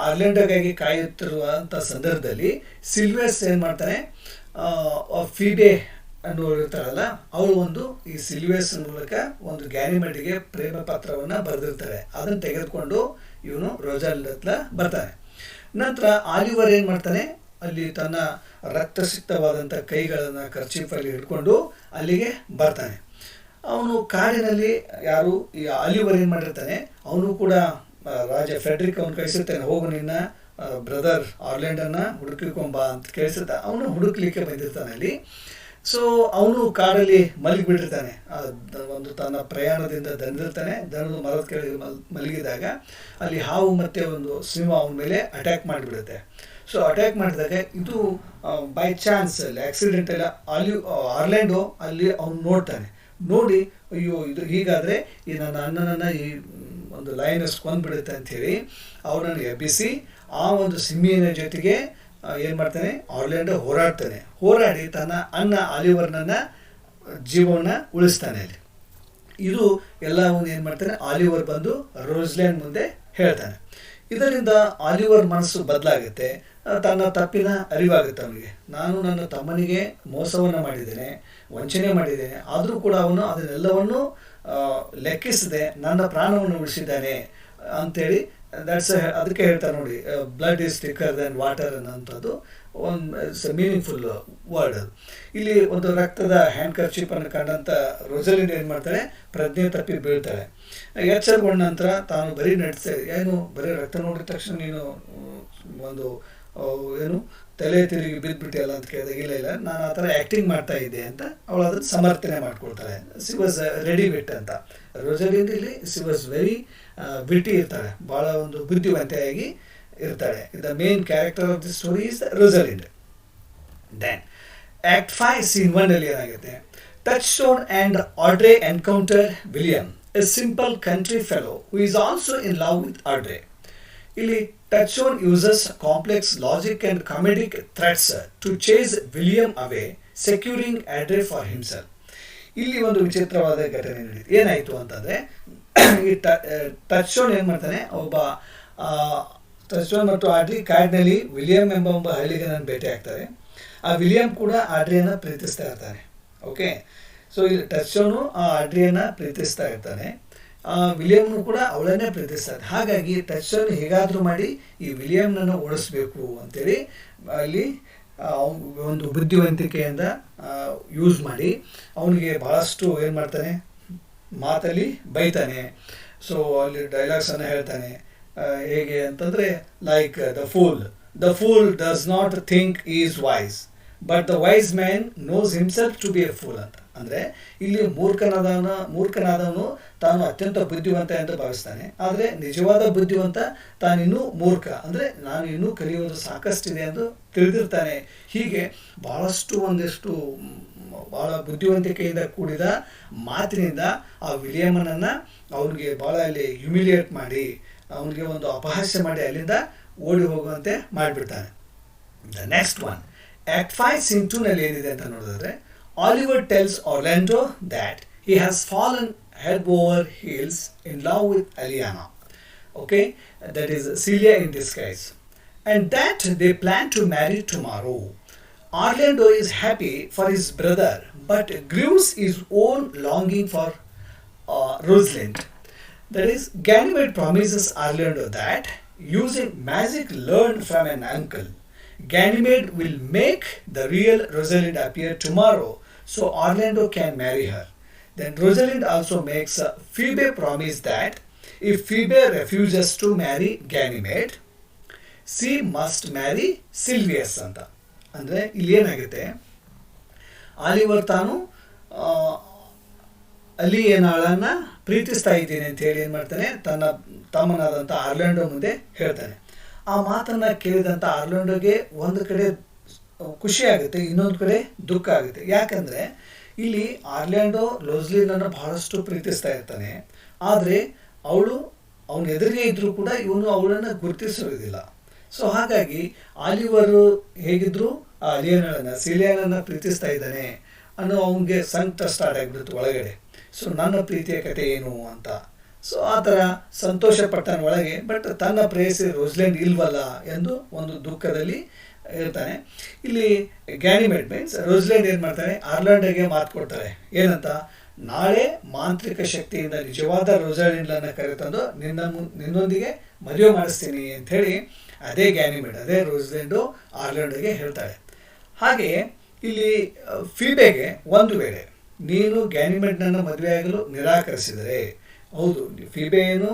ಆರ್ಲ್ಯಾಂಡೋಗಾಗಿ ಕಾಯುತ್ತಿರುವಂಥ ಸಂದರ್ಭದಲ್ಲಿ ಸಿಲ್ವಿಯಸ್ ಏನು ಮಾಡ್ತಾನೆ, ಫೀಬೆ ಅನ್ನೋರು ಇರ್ತಾರಲ್ಲ, ಅವಳು ಒಂದು ಈ ಸಿಲ್ವಿಯಸ್ ಮೂಲಕ ಒಂದು ಗ್ಯಾನಿಮೆಡ್ಗೆ ಪ್ರೇಮ ಪತ್ರವನ್ನು ಬರೆದಿರ್ತಾರೆ. ಅದನ್ನು ತೆಗೆದುಕೊಂಡು ಇವನು ರೋಸಲಿಂಡ್ ಹತ್ರ ಬರ್ತಾನೆ. ನಂತರ ಆಲಿವರ್ ಏನು ಮಾಡ್ತಾನೆ, ಅಲ್ಲಿ ತನ್ನ ರಕ್ತಸಿಕ್ತವಾದಂಥ ಕೈಗಳನ್ನು ಕರ್ಚೀಫಲ್ಲಿ ಹಿಡ್ಕೊಂಡು ಅಲ್ಲಿಗೆ ಬರ್ತಾನೆ. ಅವನು ಕಾಡಿನಲ್ಲಿ ಯಾರು ಈ ಆಲಿವರ್ ಏನು ಮಾಡಿರ್ತಾನೆ, ಅವನು ಕೂಡ ರಾಜ ಫ್ರೆಡ್ರಿಕ್ ಅವನು ಕಳಿಸಿರ್ತಾನೆ, ಹೋಗು ನಿನ್ನ ಬ್ರದರ್ ಆರ್ಲ್ಯಾಂಡನ್ನ ಹುಡುಕಿಕೊಂಬ ಅಂತ ಕೇಳಿಸುತ್ತಾ ಅವನು ಹುಡುಕ್ಲಿಕ್ಕೆ ಬಂದಿರ್ತಾನೆ ಅಲ್ಲಿ. ಸೊ ಅವನು ಕಾಡಲ್ಲಿ ಮಲಗಿಬಿಟ್ಟಿರ್ತಾನೆ, ಒಂದು ತನ್ನ ಪ್ರಯಾಣದಿಂದ ದಣಿದಿರ್ತಾನೆ. ದಣಿದು ಮರದ ಕೆಳಗೆ ಮಲಗಿದಾಗ ಅಲ್ಲಿ ಹಾವು ಮತ್ತು ಒಂದು ಸಿಂಹ ಅವನ ಮೇಲೆ ಅಟ್ಯಾಕ್ ಮಾಡಿಬಿಡುತ್ತೆ. ಸೊ ಅಟ್ಯಾಕ್ ಮಾಡಿದಾಗ ಇದು ಬೈ ಚಾನ್ಸ್ ಅಲ್ಲಿ ಆಕ್ಸಿಡೆಂಟಲ್ಲಿ ಆರ್ಲ್ಯಾಂಡೋ ಅಲ್ಲಿ ಅವನು ನೋಡ್ತಾನೆ. ನೋಡಿ ಅಯ್ಯೋ ಇದು ಹೀಗಾದರೆ ಈ ನನ್ನ ಅಣ್ಣನನ್ನು ಈ ಒಂದು ಲಯನಸ್ ಕೊಂದ್ಬಿಡುತ್ತೆ ಅಂಥೇಳಿ ಅವನನ್ನು ಎಬ್ಬಿಸಿ ಆ ಒಂದು ಸಿಂಹಿನ ಜೊತೆಗೆ ಏನು ಮಾಡ್ತಾನೆ, ಆರ್ಲ್ಯಾಂಡೋ ಹೋರಾಡಿ ತನ್ನ ಅಣ್ಣ ಆಲಿವರ್ನನ್ನ ಜೀವವನ್ನು ಉಳಿಸ್ತಾನೆ ಅಲ್ಲಿ. ಇದು ಎಲ್ಲವನ್ನು ಏನು ಮಾಡ್ತಾನೆ, ಆಲಿವರ್ ಬಂದು ರೋಸ್ಲ್ಯಾಂಡ್ ಮುಂದೆ ಹೇಳ್ತಾನೆ. ಇದರಿಂದ ಆಲಿವರ್ ಮನಸ್ಸು ಬದಲಾಗುತ್ತೆ, ತನ್ನ ತಪ್ಪಿನ ಅರಿವಾಗುತ್ತೆ ಅವನಿಗೆ. ನಾನು ನನ್ನ ತಮ್ಮನಿಗೆ ಮೋಸವನ್ನು ಮಾಡಿದ್ದೇನೆ, ವಂಚನೆ ಮಾಡಿದ್ದೇನೆ, ಆದರೂ ಕೂಡ ಅವನು ಅದನ್ನೆಲ್ಲವನ್ನು ಲೆಕ್ಕಿಸದೆ ನನ್ನ ಪ್ರಾಣವನ್ನು ಉಳಿಸಿದ್ದಾನೆ ಅಂಥೇಳಿ. ಅದಕ್ಕೆ ಹೇಳ್ತಾರೆ ನೋಡಿ, blood is thicker than water ಅನ್ನೋಂಥದ್ದು ಒಂದು ಮೀನಿಂಗ್ಫುಲ್ ವರ್ಡ್ ಅದು. ಇಲ್ಲಿ ಒಂದು ರಕ್ತದ ಹ್ಯಾಂಡ್ ಕರ್ಚೀಪನ್ನು ಕಂಡಂಥ ರೋಸಲಿಂಡ್ ಏನು ಮಾಡ್ತಾಳೆ, ಪ್ರಜ್ಞೆ ತಪ್ಪಿ ಬೀಳ್ತಾಳೆ. ಎಚ್ಚರಗೊಂಡ ನಂತರ ತಾನು ಬರೀ ಬರೀ ರಕ್ತ ನೋಡಿದ ತಕ್ಷಣ ನೀನು ಒಂದು ಏನು ತಲೆ ತಿರುಗಿ ಬಿದ್ದುಬಿಟ್ಟಿಯಲ್ಲ ಅಂತ ಕೇಳಿದಾಗ, ಇಲ್ಲ ನಾನು ಆ ಥರ ಆ್ಯಕ್ಟಿಂಗ್ ಮಾಡ್ತಾ ಇದ್ದೆ ಅಂತ ಅವಳು ಅದನ್ನು ಸಮರ್ಥನೆ ಮಾಡ್ಕೊಳ್ತಾಳೆ. ಸಿ ವಾಸ್ ರೆಡಿ ವಿಟ್ ಅಂತ. ರೋಸಲಿಂಡ್ ಇಲ್ಲಿ ಸಿ ವಾಸ್ ವೆರಿ ವಿಟಿ ಇರ್ತಾಳೆ, ಭಾಳ ಒಂದು ಬುದ್ಧಿವಂತೆಯಾಗಿ ಇರ್ತಾಳೆ. The main character of the story is Rosalind. Then act 5 scene 1 ಏನಾಗುತ್ತೆ, Touchstone and Audrey encounter William, a simple country fellow who is also in love with Audrey. ಇಲ್ಲಿ Touchstone uses complex logic and comedic threats to chase William away, securing Audrey for himself. ಇಲ್ಲಿ ಒಂದು ವಿಚಿತ್ರವಾದ ಘಟನೆ ನಡೆಯಿತು. ಏನಾಯಿತು ಅಂತಂದರೆ, ಈ ಟಚ್ಸ್ಟೋನ್ ಏನು ಮಾಡ್ತಾನೆ, ಒಬ್ಬ ಟಚ್ಸ್ಟೋನ್ ಮತ್ತು ಆಡ್ರಿ ಕಾಡಿನಲ್ಲಿ ವಿಲಿಯಂ ಎಂಬ ಒಬ್ಬ ಹಳ್ಳಿಗನನ್ನು ಭೇಟಿ ಆಗ್ತಾರೆ. ಆ ವಿಲಿಯಂ ಕೂಡ ಆಡ್ರಿಯನ್ನು ಪ್ರೀತಿಸ್ತಾ ಇರ್ತಾನೆ. ಓಕೆ, ಸೊ ಇಲ್ಲಿ ಟಚ್ಸ್ಟೋನು ಆ ಆಡ್ರಿಯನ್ನು ಪ್ರೀತಿಸ್ತಾ ಇರ್ತಾನೆ, ವಿಲಿಯಮ್ನು ಕೂಡ ಅವಳನ್ನೇ ಪ್ರೀತಿಸ್ತಾರೆ. ಹಾಗಾಗಿ ಟಚ್ಸ್ಟೋನ್ ಹೇಗಾದರೂ ಮಾಡಿ ಈ ವಿಲಿಯಮ್ನನ್ನು ಓಡಿಸ್ಬೇಕು ಅಂತೇಳಿ ಅಲ್ಲಿ ಒಂದು ಬುದ್ಧಿವಂತಿಕೆಯಿಂದ ಯೂಸ್ ಮಾಡಿ ಅವನಿಗೆ ಭಾಳಷ್ಟು ಏನು ಮಾಡ್ತಾನೆ, ಮಾತಲ್ಲಿ ಬೈತಾನೆ. ಸೊ ಅಲ್ಲಿ ಡೈಲಾಗ್ಸನ್ನು ಹೇಳ್ತಾನೆ. ಹೇಗೆ ಅಂತಂದರೆ, like the fool does not think is wise but the wise man knows himself to be a fool ಅಂತ. ಅಂದರೆ ಇಲ್ಲಿ ಮೂರ್ಖನಾದವನು ತಾನು ಅತ್ಯಂತ ಬುದ್ಧಿವಂತ ಎಂದು ಭಾವಿಸ್ತಾನೆ, ಆದರೆ ನಿಜವಾದ ಬುದ್ಧಿವಂತ ತಾನಿನ್ನೂ ಮೂರ್ಖ, ಅಂದರೆ ನಾನು ಇನ್ನೂ ಕಲಿಯೋದು ಸಾಕಷ್ಟಿದೆ ಎಂದು ತಿಳಿದಿರ್ತಾನೆ. ಹೀಗೆ ಒಂದಿಷ್ಟು ಭಾಳ ಬುದ್ಧಿವಂತಿಕೆಯಿಂದ ಕೂಡಿದ ಮಾತಿನಿಂದ ಆ ವಿಲಿಯಮನನ್ನು ಅವನಿಗೆ ಭಾಳ ಅಲ್ಲಿ ಹ್ಯುಮಿಲಿಯೇಟ್ ಮಾಡಿ, ಅವನಿಗೆ ಒಂದು ಅಪಹಾಸ್ಯ ಮಾಡಿ ಅಲ್ಲಿಂದ ಓಡಿ ಹೋಗುವಂತೆ ಮಾಡಿಬಿಡ್ತಾನೆ. The next one, act 5 scene 2 ನಲ್ಲಿ ಏನಿದೆ ಅಂತ ನೋಡಿದ್ರೆ, Oliver tells Orlando that he has fallen head over heels in love with Aliana. Okay, that is Celia in disguise, and that they plan to marry tomorrow. Orlando is happy for his brother, but grieves his own longing for Rosalind. That is, Ganymede promises Orlando that using magic learned from an uncle, Ganymede will make the real Rosalind appear tomorrow, so Orlando can marry her. Then Rosalind also makes Phoebe promise that if Phoebe refuses to marry Ganymede, she must marry Silvius ಅಂತ. ಅಂದರೆ ಇಲ್ಲಿ ಏನಾಗುತ್ತೆ, ಆಲಿವರ್ ತಾನು ಅಲಿಯೇನಾಳನ್ನು ಪ್ರೀತಿಸ್ತಾ ಇದ್ದೀನಿ ಅಂತ ಹೇಳಿ ಏನು ಮಾಡ್ತಾನೆ, ತನ್ನ ತಮ್ಮನಾದಂಥ ಆರ್ಲ್ಯಾಂಡೋ ಮುಂದೆ ಹೇಳ್ತಾನೆ. ಆ ಮಾತನ್ನು ಕೇಳಿದಂಥ ಆರ್ಲ್ಯಾಂಡೋಗೆ ಒಂದು ಕಡೆ ಖುಷಿ ಆಗುತ್ತೆ, ಇನ್ನೊಂದು ಕಡೆ ದುಃಖ ಆಗುತ್ತೆ. ಯಾಕಂದರೆ ಇಲ್ಲಿ ಆರ್ಲ್ಯಾಂಡೋ ರೋಸ್ಲಿನನ್ನು ಬಹಳಷ್ಟು ಪ್ರೀತಿಸ್ತಾ ಇರ್ತಾನೆ, ಆದರೆ ಅವನ ಎದುರಿಗೆ ಇದ್ದರೂ ಕೂಡ ಇವನು ಅವಳನ್ನು ಗುರುತಿಸೋದಿಲ್ಲ. ಸೊ ಹಾಗಾಗಿ ಆಲಿವರು ಹೇಗಿದ್ರು ಆ ಸಿಲಿಯಾನನ್ನು ಪ್ರೀತಿಸ್ತಾ ಇದ್ದಾನೆ ಅನ್ನೋ ಅವನಿಗೆ ಸಂಕಟ ಸ್ಟಾರ್ಟ್ ಆಗಿಬಿಡ್ತು ಒಳಗಡೆ. ಸೊ ನನ್ನ ಪ್ರೀತಿಯ ಕಥೆ ಏನು ಅಂತ. ಸೊ ಆ ಥರ ಸಂತೋಷ ಪಡ್ತಾನೆ ಒಳಗೆ, ಬಟ್ ತನ್ನ ಪ್ರೇಯಸಿ ರೋಸ್ಲೆಂಡ್ ಇಲ್ವಲ್ಲ ಎಂದು ಒಂದು ದುಃಖದಲ್ಲಿ ಇರ್ತಾನೆ. ಇಲ್ಲಿ ಗ್ಯಾನಿಮೇಡ್ ಮೀನ್ಸ್ ರೋಸ್ಲೆಂಡ್ ಏನು ಮಾಡ್ತಾನೆ, ಆರ್ಲ್ಯಾಂಡೋಗೆ ಮಾತು ಕೊಡ್ತಾರೆ ಏನಂತ, ನಾಳೆ ಮಾಂತ್ರಿಕ ಶಕ್ತಿಯಿಂದ ನಿಜವಾದ ರೋಸಲಿಂಡನ್ನು ಕರೆತಂದು ನಿನ್ನೊಂದಿಗೆ ಮದುವೆ ಮಾಡಿಸ್ತೀನಿ ಅಂಥೇಳಿ ಅದೇ ಗ್ಯಾನಿಮೇಡ್, ಅದೇ ರೋಸ್ಲೆಂಡು ಆರ್ಲ್ಯಾಂಡೋಗೆ ಹೇಳ್ತಾಳೆ. ಹಾಗೆ ಇಲ್ಲಿ ಫೀಬೆಗೆ ಒಂದು ವೇಳೆ ನೀನು ಗ್ಯಾನಿಮೇಡ್ನನ್ನು ಮದುವೆಯಾಗಲು ನಿರಾಕರಿಸಿದರೆ, ಹೌದು ಫೀಬೆ ಏನು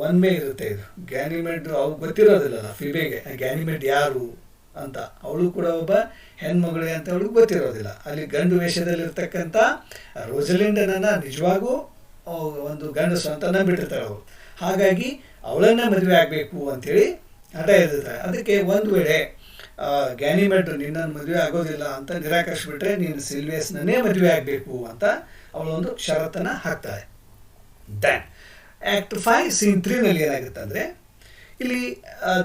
ಒನ್ ಮೇ ಇರುತ್ತೆ, ಇದು ಗ್ಯಾನಿಮೇಡ್ ಅವ್ರಿಗೆ ಗೊತ್ತಿರೋದಿಲ್ಲಲ್ಲ ಫೀಬೆಗೆ ಗ್ಯಾನಿಮೇಡ್ ಯಾರು ಅಂತ, ಅವಳು ಕೂಡ ಒಬ್ಬ ಹೆಣ್ಮಗಳೇ ಅಂತ ಅವಳಿಗೆ ಗೊತ್ತಿರೋದಿಲ್ಲ. ಅಲ್ಲಿ ಗಂಡು ವೇಷದಲ್ಲಿರ್ತಕ್ಕಂಥ ರೋಸಲಿಂಡನನ್ನು ನಿಜವಾಗೂ ಒಂದು ಗಂಡಸು ಅಂತ ನಂಬಿಟ್ಟಿರ್ತಾಳೆ ಅವಳು. ಹಾಗಾಗಿ ಅವಳನ್ನೇ ಮದುವೆ ಆಗಬೇಕು ಅಂಥೇಳಿ ಹಠ ಎದ್ದಿರ್ತಾಳೆ. ಅದಕ್ಕೆ ಒಂದು ವೇಳೆ ಗ್ಯಾನಿಮೇಡ್ ನಿನ್ನನ್ನು ಮದುವೆ ಆಗೋದಿಲ್ಲ ಅಂತ ನಿರಾಕರಿಸ್ಬಿಟ್ರೆ ನೀನು ಸಿಲ್ವಿಯಸ್ನೇ ಮದುವೆ ಆಗಬೇಕು ಅಂತ ಅವಳೊಂದು ಷರತ್ತನ್ನು ಹಾಕ್ತಾಳೆ. ದೆನ್ ಆ್ಯಕ್ಟ್ 5 scene 3 ನಲ್ಲಿ ಏನಾಗುತ್ತೆ ಅಂದರೆ, ಇಲ್ಲಿ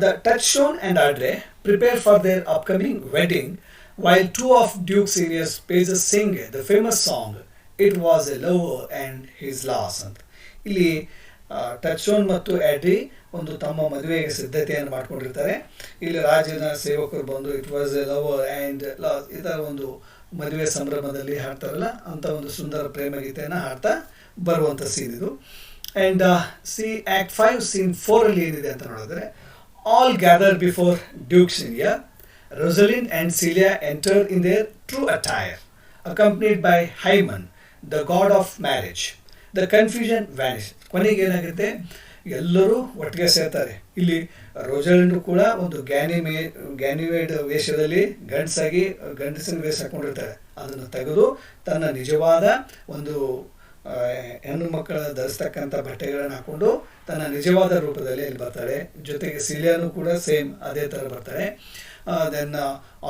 the Touchstone and Audrey prepare for their upcoming wedding while 2 of Duke Senior's pages sing the famous song it was a love and his lass ಅಂತ. ಇಲ್ಲಿ ಟಚ್ ಶೋನ್ ಮತ್ತು ಆಡ್ರಿ ಒಂದು ತಮ್ಮ ಮದುವೆಗೆ ಸಿದ್ಧತೆಯನ್ನು ಮಾಡ್ಕೊಂಡಿರ್ತಾರೆ. ಇಲ್ಲಿ ರಾಜನ ಸೇವಕರು ಬಂದು it was a love and loss ಈ ಥರ ಒಂದು ಮದುವೆ ಸಂಭ್ರಮದಲ್ಲಿ ಹಾಡ್ತಾರಲ್ಲ ಅಂಥ ಒಂದು ಸುಂದರ ಪ್ರೇಮ ಗೀತೆಯನ್ನು ಹಾಡ್ತಾ ಬರುವಂಥ ಸೀನ್ ಇದು. ಆ್ಯಂಡ್ ಆ್ಯಕ್ಟ್ 5 scene 4 ಅಲ್ಲಿ ಏನಿದೆ ಅಂತ ನೋಡಿದ್ರೆ, all gather before Duke senior, Rosalind and Celia entered in their true attire, accompanied by Hymen, the god of marriage. The confusion vanished. ಕೊನೆಗೆ ಏನಾಗುತ್ತೆ, ಎಲ್ಲರೂ ಒಟ್ಟಿಗೆ ಸೇರ್ತಾರೆ. ಇಲ್ಲಿ ರೋಸಲಿಂಡ್ ಕೂಡ ಒಂದು ಗ್ಯಾನಿಮೇಡ್ ವೇಷದಲ್ಲಿ ಗಂಡಸಿನ ವೇಷ ಹಾಕೊಂಡಿರ್ತಾರೆ. ಅದನ್ನು ತೆಗೆದು ತನ್ನ ನಿಜವಾದ ಒಂದು ಹೆಣ್ಣು ಮಕ್ಕಳ ಧರಿಸ್ತಕ್ಕಂಥ ಬಟ್ಟೆಗಳನ್ನು ಹಾಕೊಂಡು ತನ್ನ ನಿಜವಾದ ರೂಪದಲ್ಲಿ ಇಲ್ಲಿ ಬರ್ತಾಳೆ. ಜೊತೆಗೆ ಸಿಲಿಯಾನು ಕೂಡ ಸೇಮ್ ಅದೇ ಥರ ಬರ್ತಾಳೆ. ದೆನ್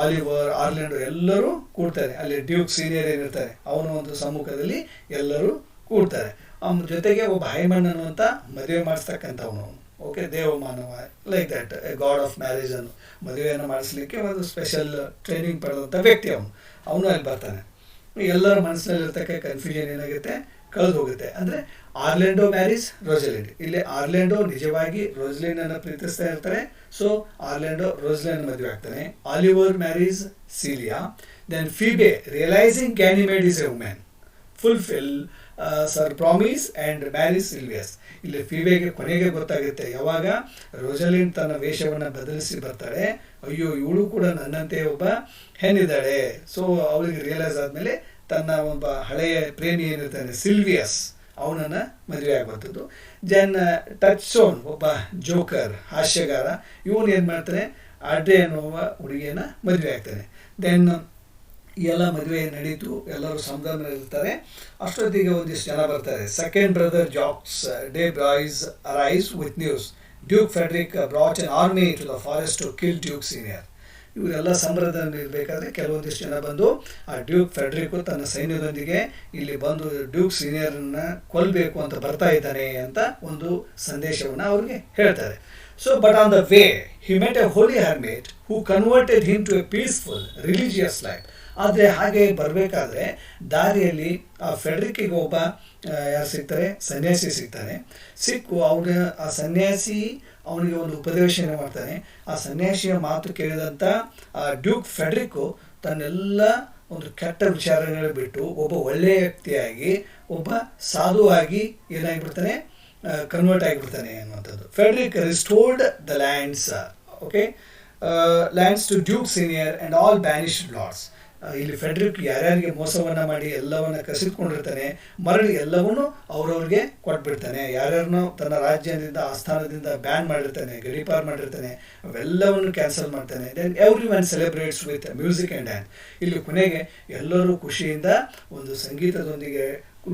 ಆಲಿವರ್, ಆರ್ಲ್ಯಾಂಡೋ ಎಲ್ಲರೂ ಕೂಡ್ತಾರೆ. ಅಲ್ಲಿ ಡ್ಯೂಕ್ ಸೀನಿಯರ್ ಏನಿರ್ತಾರೆ ಅವನ ಒಂದು ಸಮ್ಮುಖದಲ್ಲಿ ಎಲ್ಲರೂ ಕೂಡ್ತಾರೆ. ಅವನ ಜೊತೆಗೆ ಒಬ್ಬ ಹೈಮನ್ ಅನ್ನುವಂಥ ಮದುವೆ ಮಾಡಿಸ್ತಕ್ಕಂಥವನು, ಓಕೆ, ದೇವಮಾನವ like that god of marriage ಅನ್ನು ಮದುವೆಯನ್ನು ಮಾಡಿಸ್ಲಿಕ್ಕೆ ಒಂದು ಸ್ಪೆಷಲ್ ಟ್ರೈನಿಂಗ್ ಪಡೆದಂಥ ವ್ಯಕ್ತಿ ಅವನು ಅಲ್ಲಿ ಬರ್ತಾನೆ. ಎಲ್ಲರ ಮನಸ್ಸಿನಲ್ಲಿರ್ತಕ್ಕ ಕನ್ಫ್ಯೂಷನ್ ಏನಾಗುತ್ತೆ, ಕಳೆದು ಹೋಗುತ್ತೆ. ಅಂದರೆ ಆರ್ಲ್ಯಾಂಡೋ ಮ್ಯಾರೀಸ್ ರೋಸಲಿಂಡ್. ಇಲ್ಲಿ ಆರ್ಲ್ಯಾಂಡೋ ನಿಜವಾಗಿ ರೋಸಲಿಂಡನ್ನು ಪ್ರೀತಿಸ್ತಾ ಇರ್ತಾರೆ. ಸೊ ಆರ್ಲ್ಯಾಂಡೋ ರೋಸಲಿಂಡ್ ಮದುವೆ ಆಗ್ತಾನೆ. Oliver marries Celia. Then Phoebe realising Ganymede is a women fulfil her promise and marries Silvius. ಇಲ್ಲಿ ಫೀಬೆಗೆ ಕೊನೆಗೆ ಗೊತ್ತಾಗುತ್ತೆ, ಯಾವಾಗ ರೋಸಲಿಂಡ್ ತನ್ನ ವೇಷವನ್ನು ಬದಲಿಸಿ ಬರ್ತಾಳೆ, ಅಯ್ಯೋ ಇವಳು ಕೂಡ ನನ್ನಂತೆ ಒಬ್ಬ ಹೆಣ್ಣಿದ್ದಾಳೆ. ಸೊ ಅವಳಿಗೆ ರಿಯಲೈಸ್ ಆದಮೇಲೆ ತನ್ನ ಒಬ್ಬ ಹಳೆಯ ಪ್ರೇಮಿ ಏನಿರ್ತಾನೆ ಸಿಲ್ವಿಯಸ್ ಅವನನ್ನು ಮದುವೆ ಆಗುವಂಥದ್ದು. ದೆನ್ ಟಚ್ ಶೋನ್ ಒಬ್ಬ ಜೋಕರ್ ಹಾಸ್ಯಗಾರ, ಇವನು ಏನು ಮಾಡ್ತಾನೆ, ಆಡ್ರೆ ಅನ್ನುವ ಹುಡುಗಿಯನ್ನು ಮದುವೆ ಆಗ್ತಾನೆ. ದೆನ್ ಈ ಎಲ್ಲ ಮದುವೆ ನಡೀತು, ಎಲ್ಲರೂ ಸಂಭ್ರಮದಲ್ಲಿರ್ತಾರೆ. ಅಷ್ಟೊತ್ತಿಗೆ ಒಂದಿಷ್ಟು ಜನ ಬರ್ತಾರೆ. Second brother Jaques de Boys arrives with news Duke Frederick brought an army to the forest to kill Duke Senior. ಇವರೆಲ್ಲ ಸಂಭ್ರಮದಲ್ಲಿ ಇರಬೇಕಾದ್ರೆ ಕೆಲವೊಂದಿಷ್ಟು ಜನ ಬಂದು ಆ ಡ್ಯೂಕ್ ಫೆಡ್ರಿಕ್ ತನ್ನ ಸೈನ್ಯದೊಂದಿಗೆ ಇಲ್ಲಿ ಬಂದು ಡ್ಯೂಕ್ ಸೀನಿಯರ್ನ ಕೊಲ್ಲಬೇಕು ಅಂತ ಬರ್ತಾ ಇದ್ದಾನೆ ಅಂತ ಒಂದು ಸಂದೇಶವನ್ನು ಅವ್ರಿಗೆ ಹೇಳ್ತಾರೆ. So but on the way he met a holy hermit who converted him to a peaceful religious life. ಆದರೆ ಹಾಗೆ ಬರಬೇಕಾದ್ರೆ ದಾರಿಯಲ್ಲಿ ಆ ಫೆಡ್ರಿಕ್ಕಿಗೆ ಒಬ್ಬ ಯಾರು ಸಿಗ್ತಾರೆ, ಸನ್ಯಾಸಿ ಸಿಗ್ತಾನೆ. ಸಿಕ್ಕು ಅವನ ಆ ಸನ್ಯಾಸಿ ಅವನಿಗೆ ಒಂದು ಉಪದೇಶನ ಮಾಡ್ತಾನೆ. ಆ ಸನ್ಯಾಸಿಯ ಮಾತು ಕೇಳಿದಂಥ ಆ ಡ್ಯೂಕ್ ಫೆಡ್ರಿಕ್ಕು ತನ್ನೆಲ್ಲ ಒಂದು ಕೆಟ್ಟ ವಿಚಾರಗಳು ಬಿಟ್ಟು ಒಬ್ಬ ಒಳ್ಳೆಯ ವ್ಯಕ್ತಿಯಾಗಿ, ಒಬ್ಬ ಸಾಧುವಾಗಿ ಏನಾಗಿಬಿಡ್ತಾನೆ, ಕನ್ವರ್ಟ್ ಆಗಿಬಿಡ್ತಾನೆ ಅನ್ನುವಂಥದ್ದು. Frederick restored the lands, okay, lands to Duke Senior and all banished lords. ಇಲ್ಲಿ ಫೆಡ್ರಿಕ್ ಯಾರ್ಯಾರಿಗೆ ಮೋಸವನ್ನು ಮಾಡಿ ಎಲ್ಲವನ್ನು ಕಸಿದುಕೊಂಡಿರ್ತಾನೆ, ಮರಳಿ ಎಲ್ಲವನ್ನೂ ಅವ್ರವ್ರಿಗೆ ಕೊಟ್ಬಿಡ್ತಾನೆ. ಯಾರ್ಯಾರನ್ನೂ ತನ್ನ ರಾಜ್ಯದಿಂದ ಆಸ್ಥಾನದಿಂದ ಬ್ಯಾನ್ ಮಾಡಿರ್ತಾನೆ, ಗಡೀಪಾರು ಮಾಡಿರ್ತಾನೆ, ಅವೆಲ್ಲವನ್ನು ಕ್ಯಾನ್ಸಲ್ ಮಾಡ್ತಾನೆ. Then everyone celebrates with music and dance. ಇಲ್ಲಿ ಕೊನೆಗೆ ಎಲ್ಲರೂ ಖುಷಿಯಿಂದ ಒಂದು ಸಂಗೀತದೊಂದಿಗೆ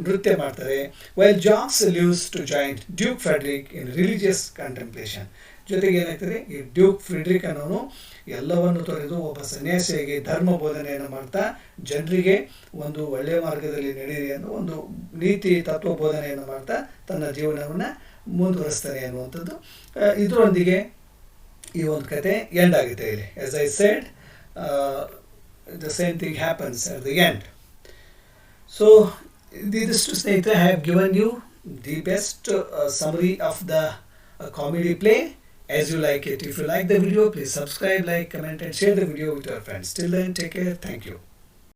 ನೃತ್ಯ ಮಾಡ್ತಾರೆ. While Jaques leaves to join Duke Frederick in religious contemplation. ಜೊತೆಗೆ ಏನಾಗ್ತದೆ, ಈ ಡ್ಯೂಕ್ ಫ್ರಿಡ್ರಿಕ್ ಅನ್ನೋನು ಎಲ್ಲವನ್ನು ತೊರೆದು ಒಬ್ಬ ಸನ್ಯಾಸಿಯಾಗಿ ಧರ್ಮ ಬೋಧನೆಯನ್ನು ಮಾಡ್ತಾ ಜನರಿಗೆ ಒಂದು ಒಳ್ಳೆಯ ಮಾರ್ಗದಲ್ಲಿ ನಡೆಯಿರಿ ಅನ್ನೋ ಒಂದು ನೀತಿ ತತ್ವ ಬೋಧನೆಯನ್ನು ಮಾಡ್ತಾ ತನ್ನ ಜೀವನವನ್ನು ಮುಂದುವರಿಸ್ತಾನೆ ಅನ್ನುವಂಥದ್ದು. ಇದರೊಂದಿಗೆ ಈ ಒಂದು ಕತೆ ಎಂಡ್ ಆಗುತ್ತೆ ಇಲ್ಲಿ. As I said, the same thing happens at the end. So ಇದಿಷ್ಟು ಸ್ನೇಹಿತರೆ, I have given you the best summary of the comedy play as you like it. If you like the video, please subscribe, like, comment and share the video with your friends. Till then, take care. Thank you.